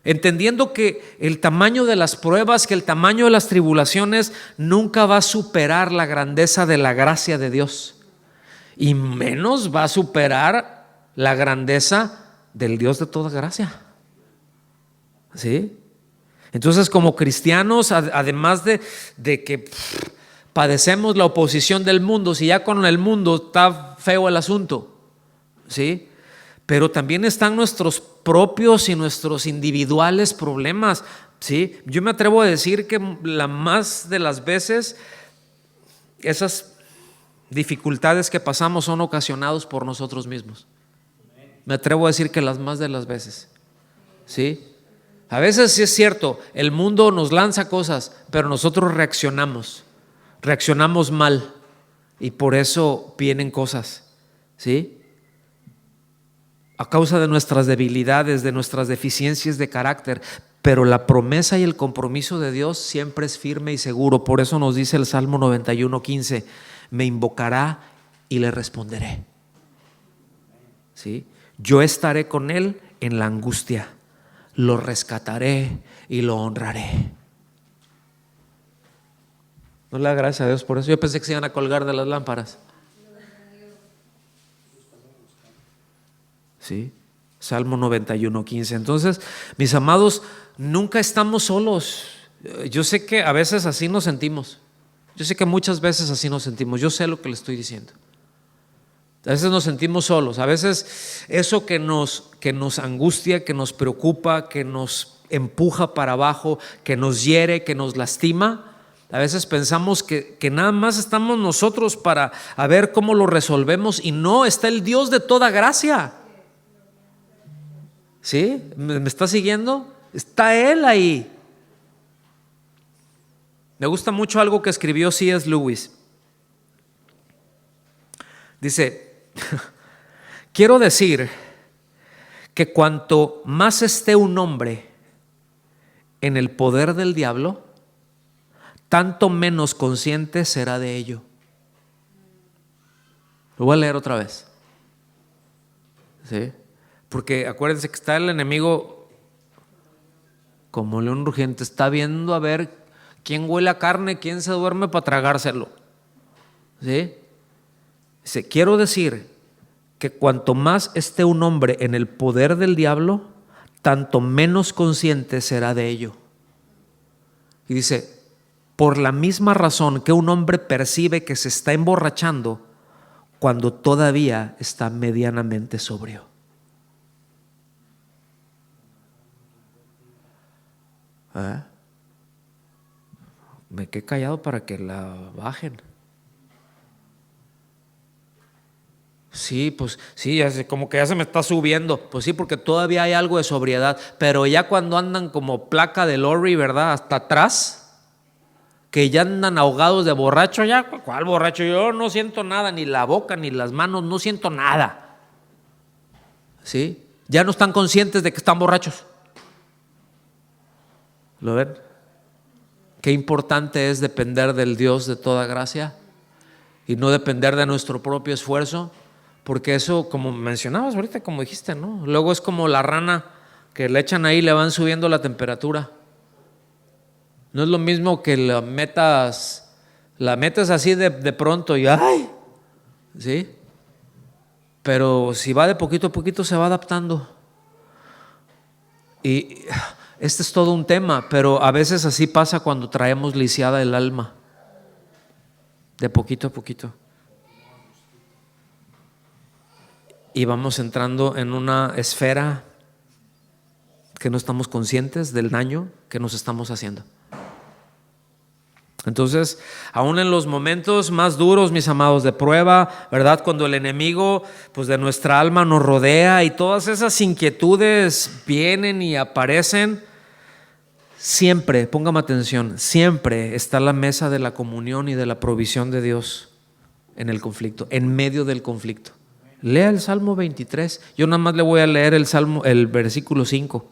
Entendiendo que el tamaño de las pruebas, que el tamaño de las tribulaciones nunca va a superar la grandeza de la gracia de Dios, y menos va a superar la grandeza del Dios de toda gracia, ¿sí? Entonces, como cristianos, además de que padecemos la oposición del mundo, si ya con el mundo está feo el asunto, ¿sí? Pero también están nuestros propios y nuestros individuales problemas, ¿sí? Yo me atrevo a decir que la más de las veces esas dificultades que pasamos son ocasionados por nosotros mismos. Me atrevo a decir que las más de las veces, ¿sí? A veces sí es cierto, el mundo nos lanza cosas, pero nosotros reaccionamos mal y por eso vienen cosas, ¿sí? A causa de nuestras debilidades, de nuestras deficiencias de carácter, pero la promesa y el compromiso de Dios siempre es firme y seguro. Por eso nos dice el Salmo 91:15, me invocará y le responderé, ¿sí? Yo estaré con él en la angustia, lo rescataré y lo honraré. No le da gracias a Dios por eso. Yo pensé que se iban a colgar de las lámparas. ¿Sí? Salmo 91:15. Entonces, mis amados, nunca estamos solos. Yo sé que a veces así nos sentimos. Yo sé que muchas veces así nos sentimos. Yo sé lo que le estoy diciendo. A veces nos sentimos solos. A veces eso que nos angustia, que nos preocupa, que nos empuja para abajo, que nos hiere, que nos lastima, A veces pensamos que nada más estamos nosotros para a ver cómo lo resolvemos, y no, está el Dios de toda gracia. ¿Sí? ¿Me está siguiendo? Está Él ahí. Me gusta mucho algo que escribió C.S. Lewis. Dice, quiero decir que cuanto más esté un hombre en el poder del diablo, tanto menos consciente será de ello. Lo voy a leer otra vez. ¿Sí? Porque acuérdense que está el enemigo como león rugiente, está viendo a ver quién huele a carne, quién se duerme para tragárselo. ¿Sí? Dice, quiero decir que cuanto más esté un hombre en el poder del diablo, tanto menos consciente será de ello. Y dice, por la misma razón que un hombre percibe que se está emborrachando cuando todavía está medianamente sobrio. Me quedé callado para que la bajen. Sí, pues sí, como que ya se me está subiendo. Pues sí, porque todavía hay algo de sobriedad. Pero ya cuando andan como placa de lorry, ¿verdad? Hasta atrás, que ya andan ahogados de borracho, ya, ¿cuál borracho? Yo no siento nada, ni la boca, ni las manos, no siento nada. ¿Sí? Ya no están conscientes de que están borrachos. ¿Lo ven? Qué importante es depender del Dios de toda gracia y no depender de nuestro propio esfuerzo, porque eso, como mencionabas ahorita, como dijiste, ¿no? Luego es como la rana que le echan ahí y le van subiendo la temperatura. No es lo mismo que la metes así de pronto y ¡ay! ¿Sí? Pero si va de poquito a poquito se va adaptando. Y este es todo un tema, pero a veces así pasa cuando traemos lisiada el alma, de poquito a poquito. Y vamos entrando en una esfera que no estamos conscientes del daño que nos estamos haciendo. Entonces, aún en los momentos más duros, mis amados, de prueba, ¿verdad? Cuando el enemigo, pues, de nuestra alma nos rodea y todas esas inquietudes vienen y aparecen, siempre, póngame atención, siempre está la mesa de la comunión y de la provisión de Dios en el conflicto, en medio del conflicto. Lea el Salmo 23. Yo nada más le voy a leer el versículo 5.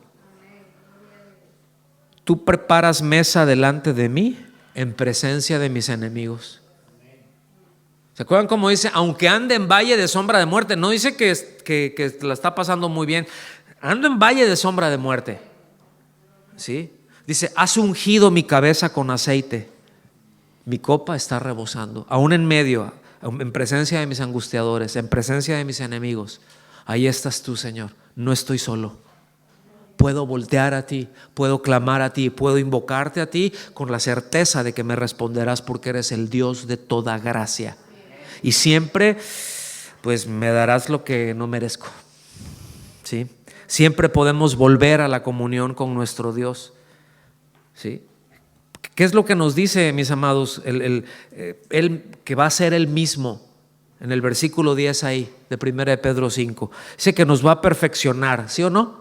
Tú preparas mesa delante de mí en presencia de mis enemigos. ¿Se acuerdan cómo dice? Aunque ande en valle de sombra de muerte. No dice que la está pasando muy bien. Ando en valle de sombra de muerte. ¿Sí? Dice, has ungido mi cabeza con aceite. Mi copa está rebosando. Aún en medio, en presencia de mis angustiadores, en presencia de mis enemigos, ahí estás tú, Señor. No estoy solo. Puedo voltear a ti, puedo clamar a ti, puedo invocarte a ti con la certeza de que me responderás, porque eres el Dios de toda gracia. Y siempre, pues, me darás lo que no merezco. ¿Sí? Siempre podemos volver a la comunión con nuestro Dios. ¿Sí? ¿Qué es lo que nos dice, mis amados? Él que va a ser Él mismo. En el versículo 10 ahí, de 1 de Pedro 5. Dice que nos va a perfeccionar, ¿sí o no?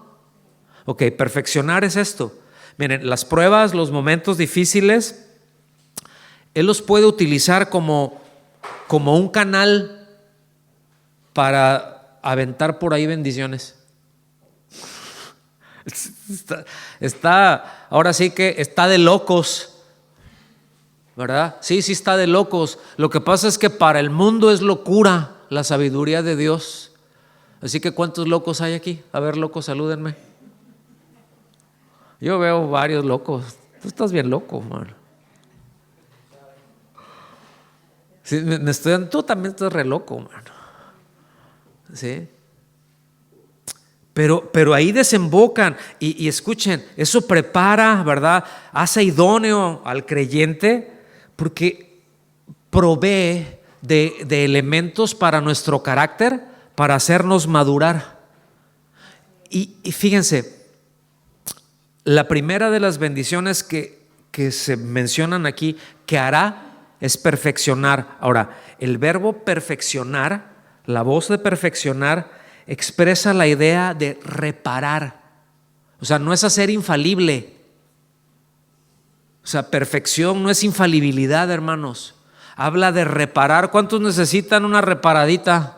Ok, perfeccionar es esto. Miren, las pruebas, los momentos difíciles, Él los puede utilizar como un canal para aventar por ahí bendiciones. Ahora sí que está de locos, ¿verdad? Sí, está de locos. Lo que pasa es que para el mundo es locura la sabiduría de Dios. Así que ¿cuántos locos hay aquí? A ver, locos, salúdenme. Yo veo varios locos. Tú estás bien loco, man. Sí, tú también estás re loco, man. ¿Sí? Pero ahí desembocan y escuchen, eso prepara, ¿verdad? Hace idóneo al creyente porque provee de elementos para nuestro carácter, para hacernos madurar. Y fíjense, la primera de las bendiciones que que se mencionan aquí, que hará, es perfeccionar. Ahora, el verbo perfeccionar, la voz de perfeccionar, expresa la idea de reparar. O sea, no es hacer infalible. O sea, perfección no es infalibilidad, hermanos. Habla de reparar. ¿Cuántos necesitan una reparadita?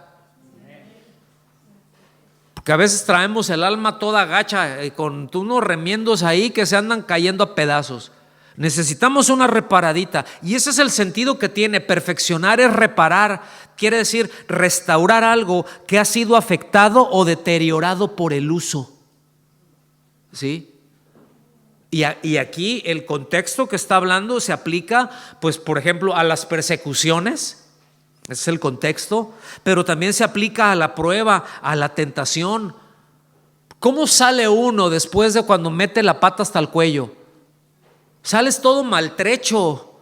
Porque a veces traemos el alma toda gacha, con unos remiendos ahí que se andan cayendo a pedazos. Necesitamos una reparadita, y ese es el sentido que tiene. Perfeccionar es reparar, quiere decir restaurar algo que ha sido afectado o deteriorado por el uso. ¿Sí? Y aquí el contexto que está hablando se aplica, pues, por ejemplo, a las persecuciones. Ese es el contexto, pero también se aplica a la prueba, a la tentación. ¿Cómo sale uno después de cuando mete la pata hasta el cuello? Sales todo maltrecho,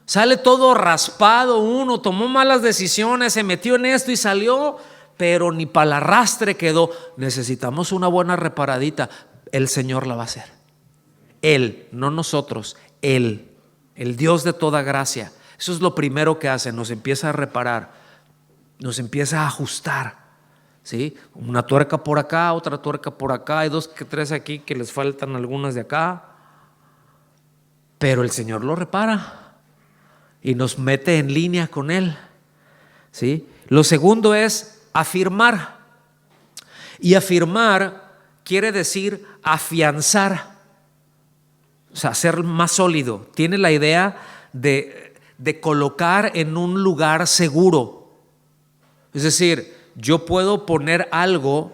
sale todo raspado. Uno tomó malas decisiones, se metió en esto y salió, pero ni para el arrastre quedó. Necesitamos una buena reparadita. El Señor la va a hacer. Él, no nosotros, Él, el Dios de toda gracia. Eso es lo primero que hace, nos empieza a reparar, nos empieza a ajustar, ¿sí? Una tuerca por acá, otra tuerca por acá, hay dos que tres aquí que les faltan algunas de acá, pero el Señor lo repara y nos mete en línea con Él, ¿sí? Lo segundo es afirmar, y afirmar quiere decir afianzar, o sea, ser más sólido. Tiene la idea de colocar en un lugar seguro. Es decir, yo puedo poner algo,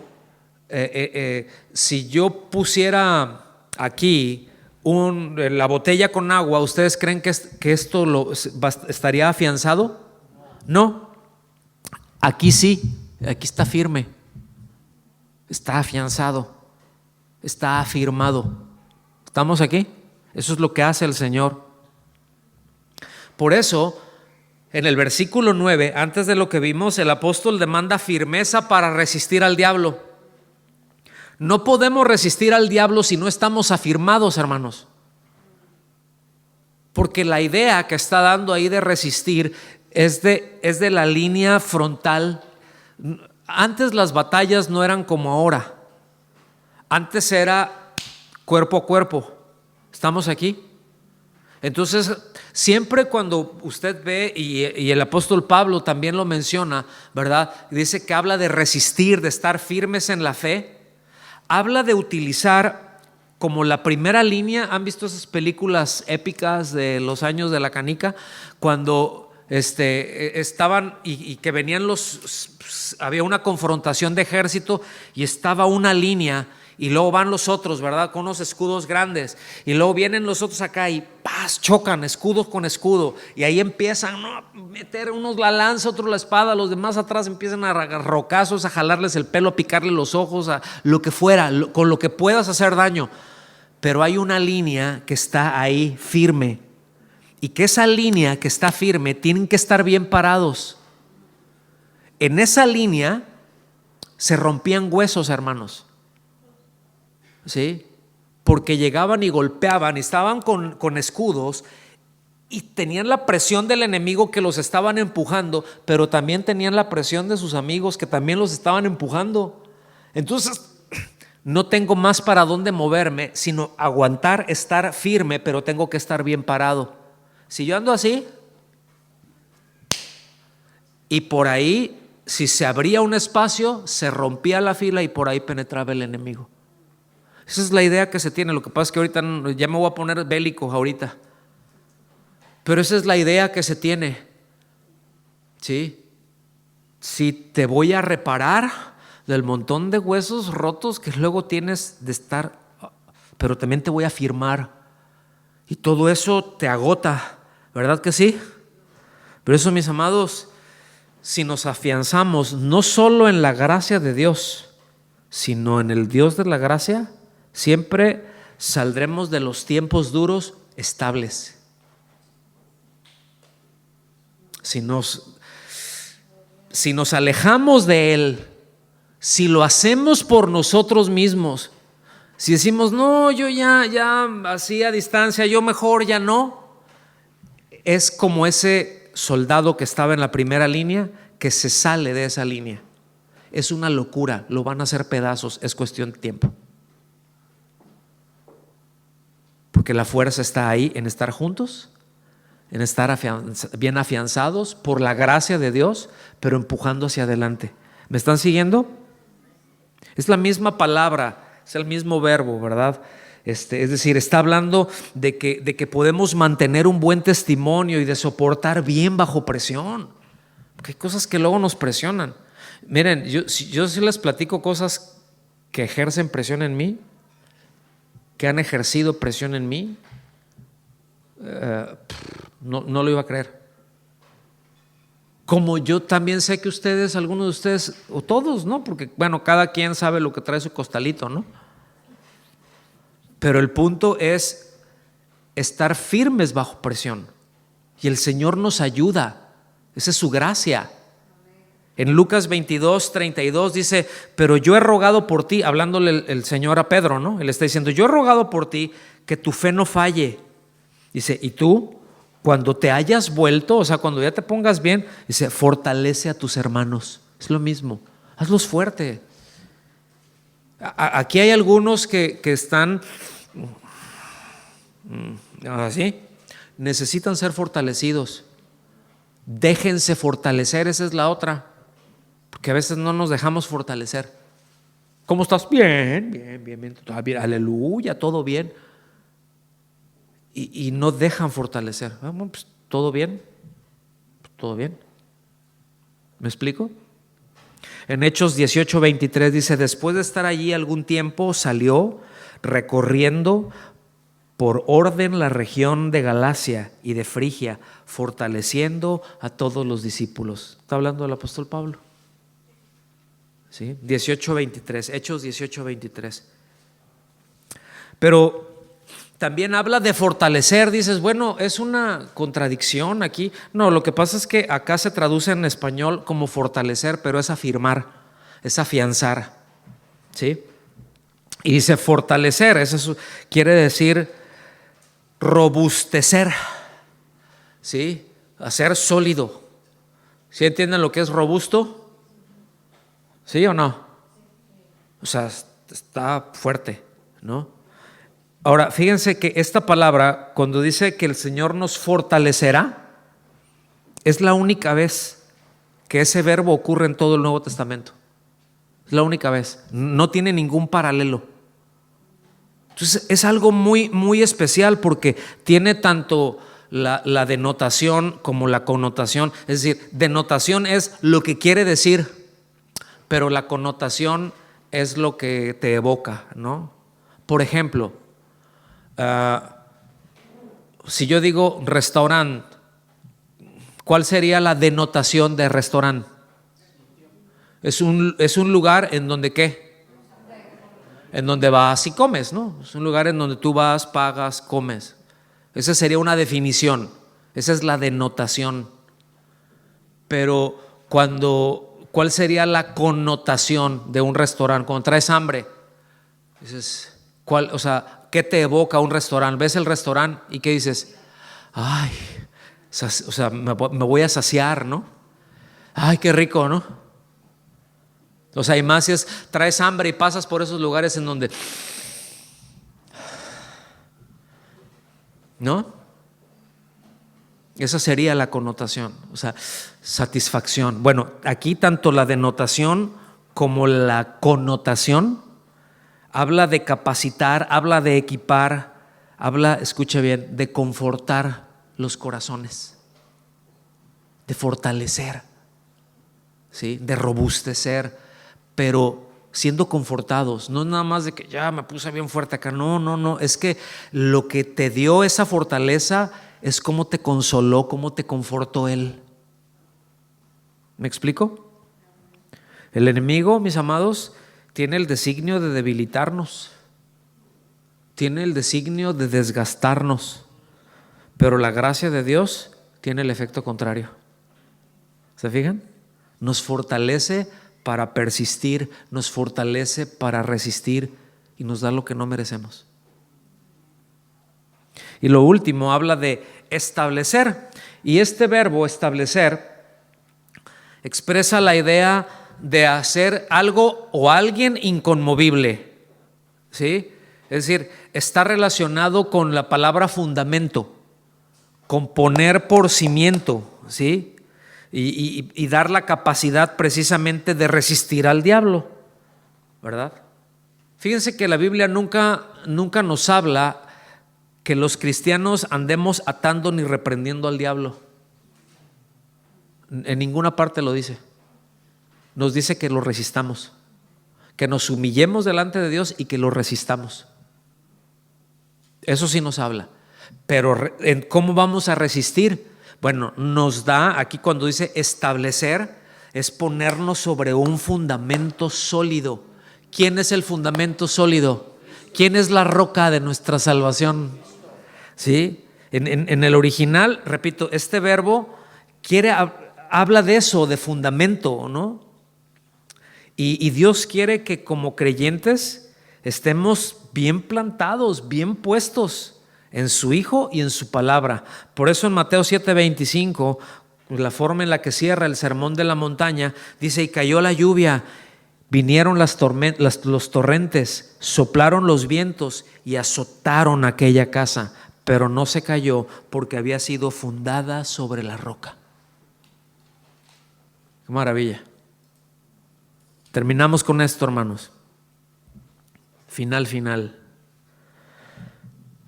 si yo pusiera aquí la botella con agua, ¿ustedes creen que esto estaría afianzado? No. Aquí sí, aquí está firme, está afianzado, está afirmado. ¿Estamos aquí? Eso es lo que hace el Señor. Por eso, en el versículo 9, antes de lo que vimos, el apóstol demanda firmeza para resistir al diablo. No podemos resistir al diablo si no estamos afirmados, hermanos. Porque la idea que está dando ahí de resistir es de la línea frontal. Antes las batallas no eran como ahora. Antes era cuerpo a cuerpo. ¿Estamos aquí? Entonces, siempre cuando usted ve, y el apóstol Pablo también lo menciona, ¿verdad? Dice que habla de resistir, de estar firmes en la fe. Habla de utilizar como la primera línea. ¿Han visto esas películas épicas de los años de la canica? Cuando estaban y que venían había una confrontación de ejército y estaba una línea. Y luego van los otros, ¿verdad? Con unos escudos grandes. Y luego vienen los otros acá y ¡paz! Chocan escudos con escudo. Y ahí empiezan a meter unos la lanza, otros la espada. Los demás atrás empiezan a rocazos, a jalarles el pelo, a picarle los ojos, a lo que fuera, con lo que puedas hacer daño. Pero hay una línea que está ahí firme. Y que esa línea que está firme tienen que estar bien parados. En esa línea se rompían huesos, hermanos. ¿Sí? Porque llegaban y golpeaban, y estaban con escudos y tenían la presión del enemigo que los estaban empujando, pero también tenían la presión de sus amigos que también los estaban empujando. Entonces no tengo más para dónde moverme, sino aguantar, estar firme, pero tengo que estar bien parado. Si yo ando así, y por ahí, si se abría un espacio, se rompía la fila y por ahí penetraba el enemigo. Esa es la idea que se tiene. Lo que pasa es que ahorita ya me voy a poner bélico ahorita, pero esa es la idea que se tiene. ¿Sí? Si te voy a reparar del montón de huesos rotos que luego tienes de estar, pero también te voy a firmar, y todo eso te agota, ¿verdad que sí? Pero eso, mis amados, si nos afianzamos no solo en la gracia de Dios, sino en el Dios de la gracia, siempre saldremos de los tiempos duros estables. Si nos alejamos de Él, si lo hacemos por nosotros mismos, Si decimos, no, yo ya así a distancia, yo mejor ya no, es como ese soldado que estaba en la primera línea que se sale de esa línea. Es una locura, lo van a hacer pedazos, es cuestión de tiempo. Porque la fuerza está ahí en estar juntos, en estar bien afianzados por la gracia de Dios, pero empujando hacia adelante. ¿Me están siguiendo? Es la misma palabra, es el mismo verbo, ¿verdad? Es decir, está hablando de que podemos mantener un buen testimonio y de soportar bien bajo presión. Porque hay cosas que luego nos presionan. Miren, yo sí les platico cosas que ejercen presión en mí, que han ejercido presión en mí, no lo iba a creer. Como yo también sé que ustedes, algunos de ustedes, o todos, ¿no? Porque bueno, cada quien sabe lo que trae su costalito, ¿no? Pero el punto es estar firmes bajo presión. Y el Señor nos ayuda. Esa es su gracia. En Lucas 22:32 dice, pero yo he rogado por ti, hablándole el Señor a Pedro, ¿no? Él está diciendo, yo he rogado por ti que tu fe no falle. Dice, y tú, cuando te hayas vuelto, o sea, cuando ya te pongas bien, dice, fortalece a tus hermanos. Es lo mismo, hazlos fuerte. Aquí hay algunos que están así, necesitan ser fortalecidos. Déjense fortalecer, esa es la otra. Porque a veces no nos dejamos fortalecer. ¿Cómo estás? Bien, aleluya, todo bien. Y no dejan fortalecer. Bueno, pues, ¿todo bien? ¿Todo bien? ¿Me explico? En Hechos 18:23 dice, después de estar allí algún tiempo, salió recorriendo por orden la región de Galacia y de Frigia, fortaleciendo a todos los discípulos. Está hablando el apóstol Pablo. ¿Sí? 18:23, Hechos 18:23. Pero también habla de fortalecer. Dices, bueno, es una contradicción aquí. No, lo que pasa es que acá se traduce en español como fortalecer, pero es afirmar, es afianzar. ¿Sí? Y dice fortalecer, eso quiere decir robustecer. ¿Sí? Hacer sólido. ¿Sí entienden lo que es robusto? ¿Sí o no? O sea, está fuerte, ¿no? Ahora, fíjense que esta palabra, cuando dice que el Señor nos fortalecerá, es la única vez que ese verbo ocurre en todo el Nuevo Testamento. Es la única vez. No tiene ningún paralelo. Entonces, es algo muy, muy especial porque tiene tanto la denotación como la connotación. Es decir, denotación es lo que quiere decir, pero la connotación es lo que te evoca, ¿no? Por ejemplo, si yo digo restaurante, ¿cuál sería la denotación de restaurante? Es un lugar en donde ¿qué? En donde vas y comes, ¿no? Es un lugar en donde tú vas, pagas, comes. Esa sería una definición, esa es la denotación. Pero ¿cuál sería la connotación de un restaurante? Cuando traes hambre, dices, o sea, ¿qué te evoca un restaurante? ¿Ves el restaurante y qué dices? Ay, o sea, me voy a saciar, ¿no? Ay, qué rico, ¿no? O sea, y más si traes hambre y pasas por esos lugares en donde, ¿no? Esa sería la connotación, o sea, satisfacción. Bueno, aquí tanto la denotación como la connotación habla de capacitar, habla de equipar, habla, escuche bien, de confortar los corazones, de fortalecer, ¿sí? De robustecer, pero siendo confortados, no nada más de que ya me puse bien fuerte acá, no, es que lo que te dio esa fortaleza es cómo te consoló, cómo te confortó Él. ¿Me explico? El enemigo, mis amados, tiene el designio de debilitarnos, tiene el designio de desgastarnos, pero la gracia de Dios tiene el efecto contrario. ¿Se fijan? Nos fortalece para persistir, nos fortalece para resistir y nos da lo que no merecemos. Y lo último habla de establecer, y este verbo establecer expresa la idea de hacer algo o alguien inconmovible, ¿sí? Es decir, está relacionado con la palabra fundamento, con poner por cimiento, ¿sí? Y dar la capacidad precisamente de resistir al diablo, ¿verdad? Fíjense que la Biblia nunca nos habla que los cristianos andemos atando ni reprendiendo al diablo. En ninguna parte lo dice. Nos dice que lo resistamos, que nos humillemos delante de Dios y que lo resistamos. Eso sí nos habla. Pero ¿cómo vamos a resistir? Bueno, nos da aquí cuando dice establecer, es ponernos sobre un fundamento sólido. ¿Quién es el fundamento sólido? ¿Quién es la roca de nuestra salvación? ¿Sí? En el original, repito, este verbo habla de eso, de fundamento, ¿no? Y Dios quiere que como creyentes estemos bien plantados, bien puestos en su Hijo y en su palabra. Por eso en Mateo 7:25, la forma en la que cierra el sermón de la montaña, dice: y cayó la lluvia, vinieron los torrentes, soplaron los vientos y azotaron aquella casa, pero no se cayó porque había sido fundada sobre la roca. Qué maravilla. Terminamos con esto, hermanos. Final.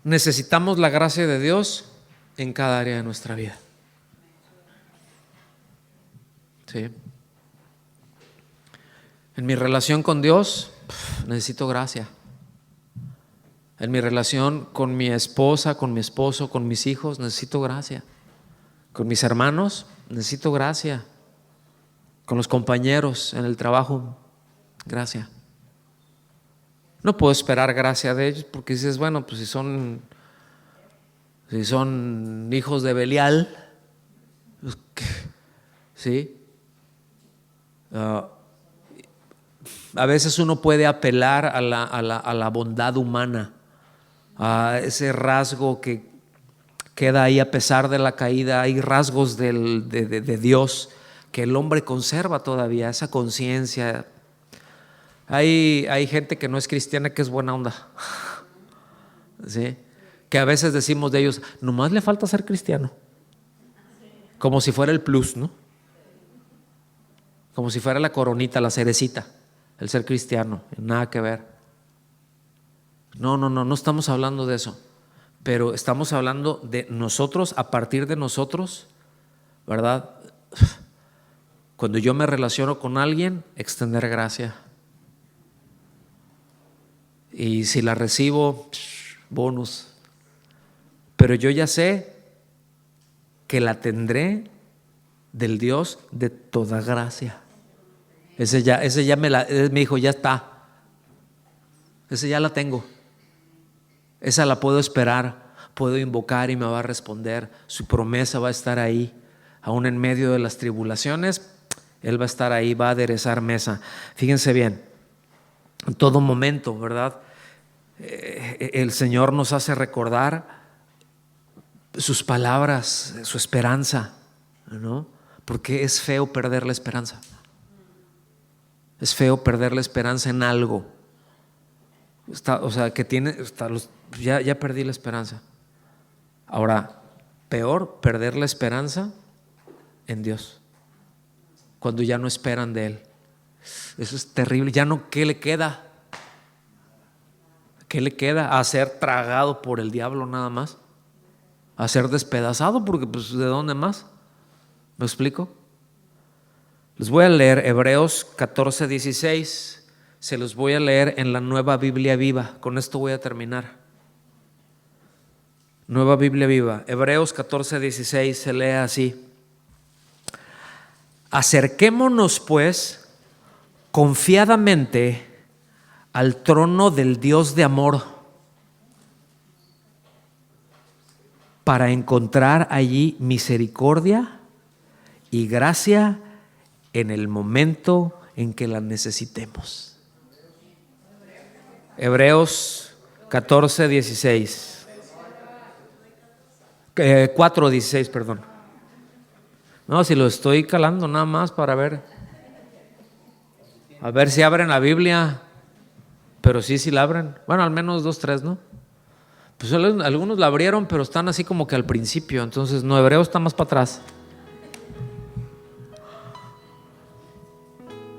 Necesitamos la gracia de Dios en cada área de nuestra vida. Sí. En mi relación con Dios, necesito gracia. En mi relación con mi esposa, con mi esposo, con mis hijos, necesito gracia. Con mis hermanos, necesito gracia. Con los compañeros en el trabajo, gracia. No puedo esperar gracia de ellos porque dices, bueno, pues si son hijos de Belial, ¿sí? A veces uno puede apelar a la bondad humana, a ese rasgo que queda ahí a pesar de la caída. Hay rasgos de Dios que el hombre conserva todavía, esa conciencia. Hay gente que no es cristiana que es buena onda, ¿sí? Que a veces decimos de ellos, nomás le falta ser cristiano, como si fuera el plus, ¿no? Como si fuera la coronita, la cerecita, el ser cristiano. Nada que ver. No estamos hablando de eso, pero estamos hablando de nosotros, a partir de nosotros, ¿verdad? Cuando yo me relaciono con alguien, extender gracia. Y si la recibo, bonus. Pero yo ya sé que la tendré del Dios de toda gracia. Ese ya me dijo, ya está. Ese ya la tengo. Esa la puedo esperar, puedo invocar y me va a responder. Su promesa va a estar ahí. Aún en medio de las tribulaciones, Él va a estar ahí, va a aderezar mesa. Fíjense bien, en todo momento, ¿verdad? El Señor nos hace recordar sus palabras, su esperanza, ¿no? Porque es feo perder la esperanza. Es feo perder la esperanza en algo. Ya perdí la esperanza. Ahora, peor, perder la esperanza en Dios, cuando ya no esperan de Él. Eso es terrible. Ya no, ¿qué le queda? ¿Qué le queda? A ser tragado por el diablo nada más, a ser despedazado, porque pues ¿de dónde más? ¿Me explico? Les voy a leer Hebreos 14:16. Se los voy a leer en la Nueva Biblia Viva. Con esto voy a terminar. Nueva Biblia Viva, Hebreos 14:16, se lee así: acerquémonos pues confiadamente al trono del Dios de amor, para encontrar allí misericordia y gracia en el momento en que la necesitemos. Hebreos 14, 16. 4, 16, perdón. No, si lo estoy calando nada más para ver. A ver si abren la Biblia. Pero sí la abren. Bueno, al menos 2, 3, ¿no? Pues algunos la abrieron, pero están así como que al principio. Entonces, no, Hebreos está más para atrás.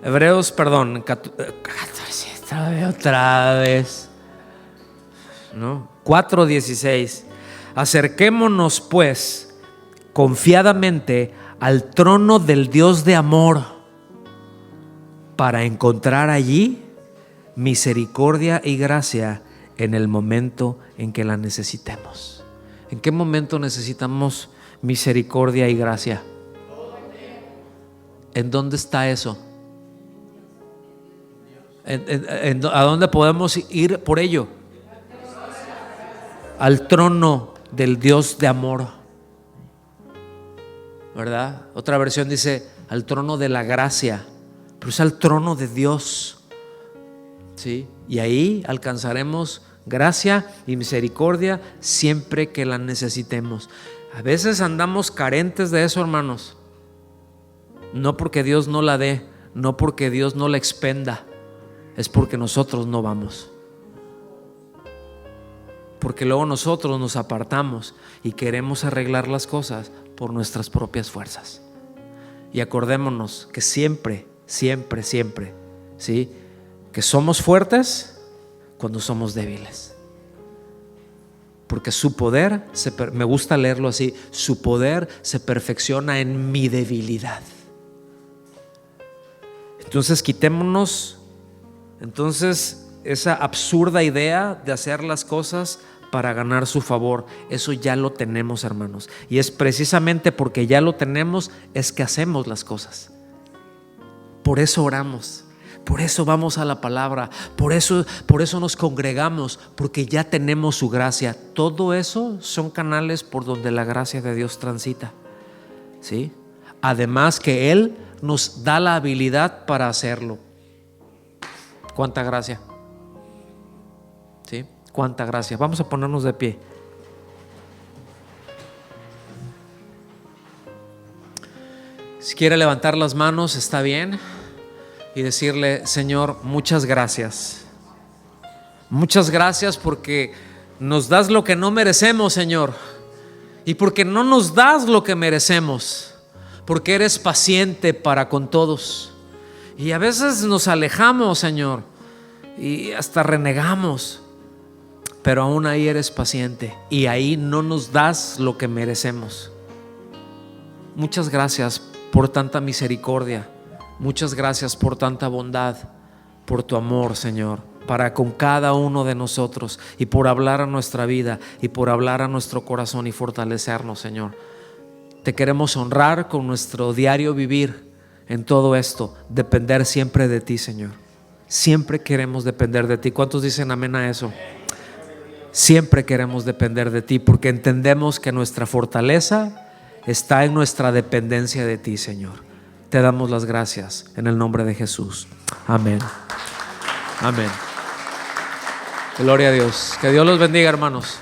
Hebreos, perdón, 14, otra vez. ¿No? 4:16. Acerquémonos pues confiadamente al trono del Dios de amor para encontrar allí misericordia y gracia en el momento en que la necesitemos. ¿En qué momento necesitamos misericordia y gracia? ¿En dónde está eso? ¿A dónde podemos ir por ello? Al trono del Dios de amor, ¿verdad? Otra versión dice al trono de la gracia, pero es al trono de Dios, ¿sí? Y ahí alcanzaremos gracia y misericordia siempre que la necesitemos. A veces andamos carentes de eso, hermanos. No porque Dios no la dé, no porque Dios no la expenda, es porque nosotros no vamos. Porque luego nosotros nos apartamos y queremos arreglar las cosas por nuestras propias fuerzas. Y acordémonos que siempre, siempre, siempre, ¿sí?, que somos fuertes cuando somos débiles. Porque su poder, me gusta leerlo así, su poder se perfecciona en mi debilidad. Entonces quitémonos esa absurda idea de hacer las cosas para ganar su favor. Eso ya lo tenemos, hermanos, y es precisamente porque ya lo tenemos es que hacemos las cosas. Por eso oramos, por eso vamos a la palabra, por eso nos congregamos, porque ya tenemos su gracia. Todo eso son canales por donde la gracia de Dios transita, ¿sí? Además que Él nos da la habilidad para hacerlo. ¿Cuánta gracia? ¿Sí? ¿Cuánta gracia? Vamos a ponernos de pie. Si quiere levantar las manos, está bien, y decirle: Señor, muchas gracias. Muchas gracias porque nos das lo que no merecemos, Señor, y porque no nos das lo que merecemos, porque eres paciente para con todos. Y a veces nos alejamos, Señor, y hasta renegamos, pero aún ahí eres paciente y ahí no nos das lo que merecemos. Muchas gracias por tanta misericordia. Muchas gracias por tanta bondad, por tu amor, Señor, para con cada uno de nosotros, y por hablar a nuestra vida y por hablar a nuestro corazón y fortalecernos, Señor. Te queremos honrar con nuestro diario vivir en todo esto, depender siempre de ti, Señor. Siempre queremos depender de ti. ¿Cuántos dicen amén a eso? Siempre queremos depender de ti, porque entendemos que nuestra fortaleza está en nuestra dependencia de ti, Señor. Te damos las gracias en el nombre de Jesús. Amén. Amén. Gloria a Dios. Que Dios los bendiga, hermanos.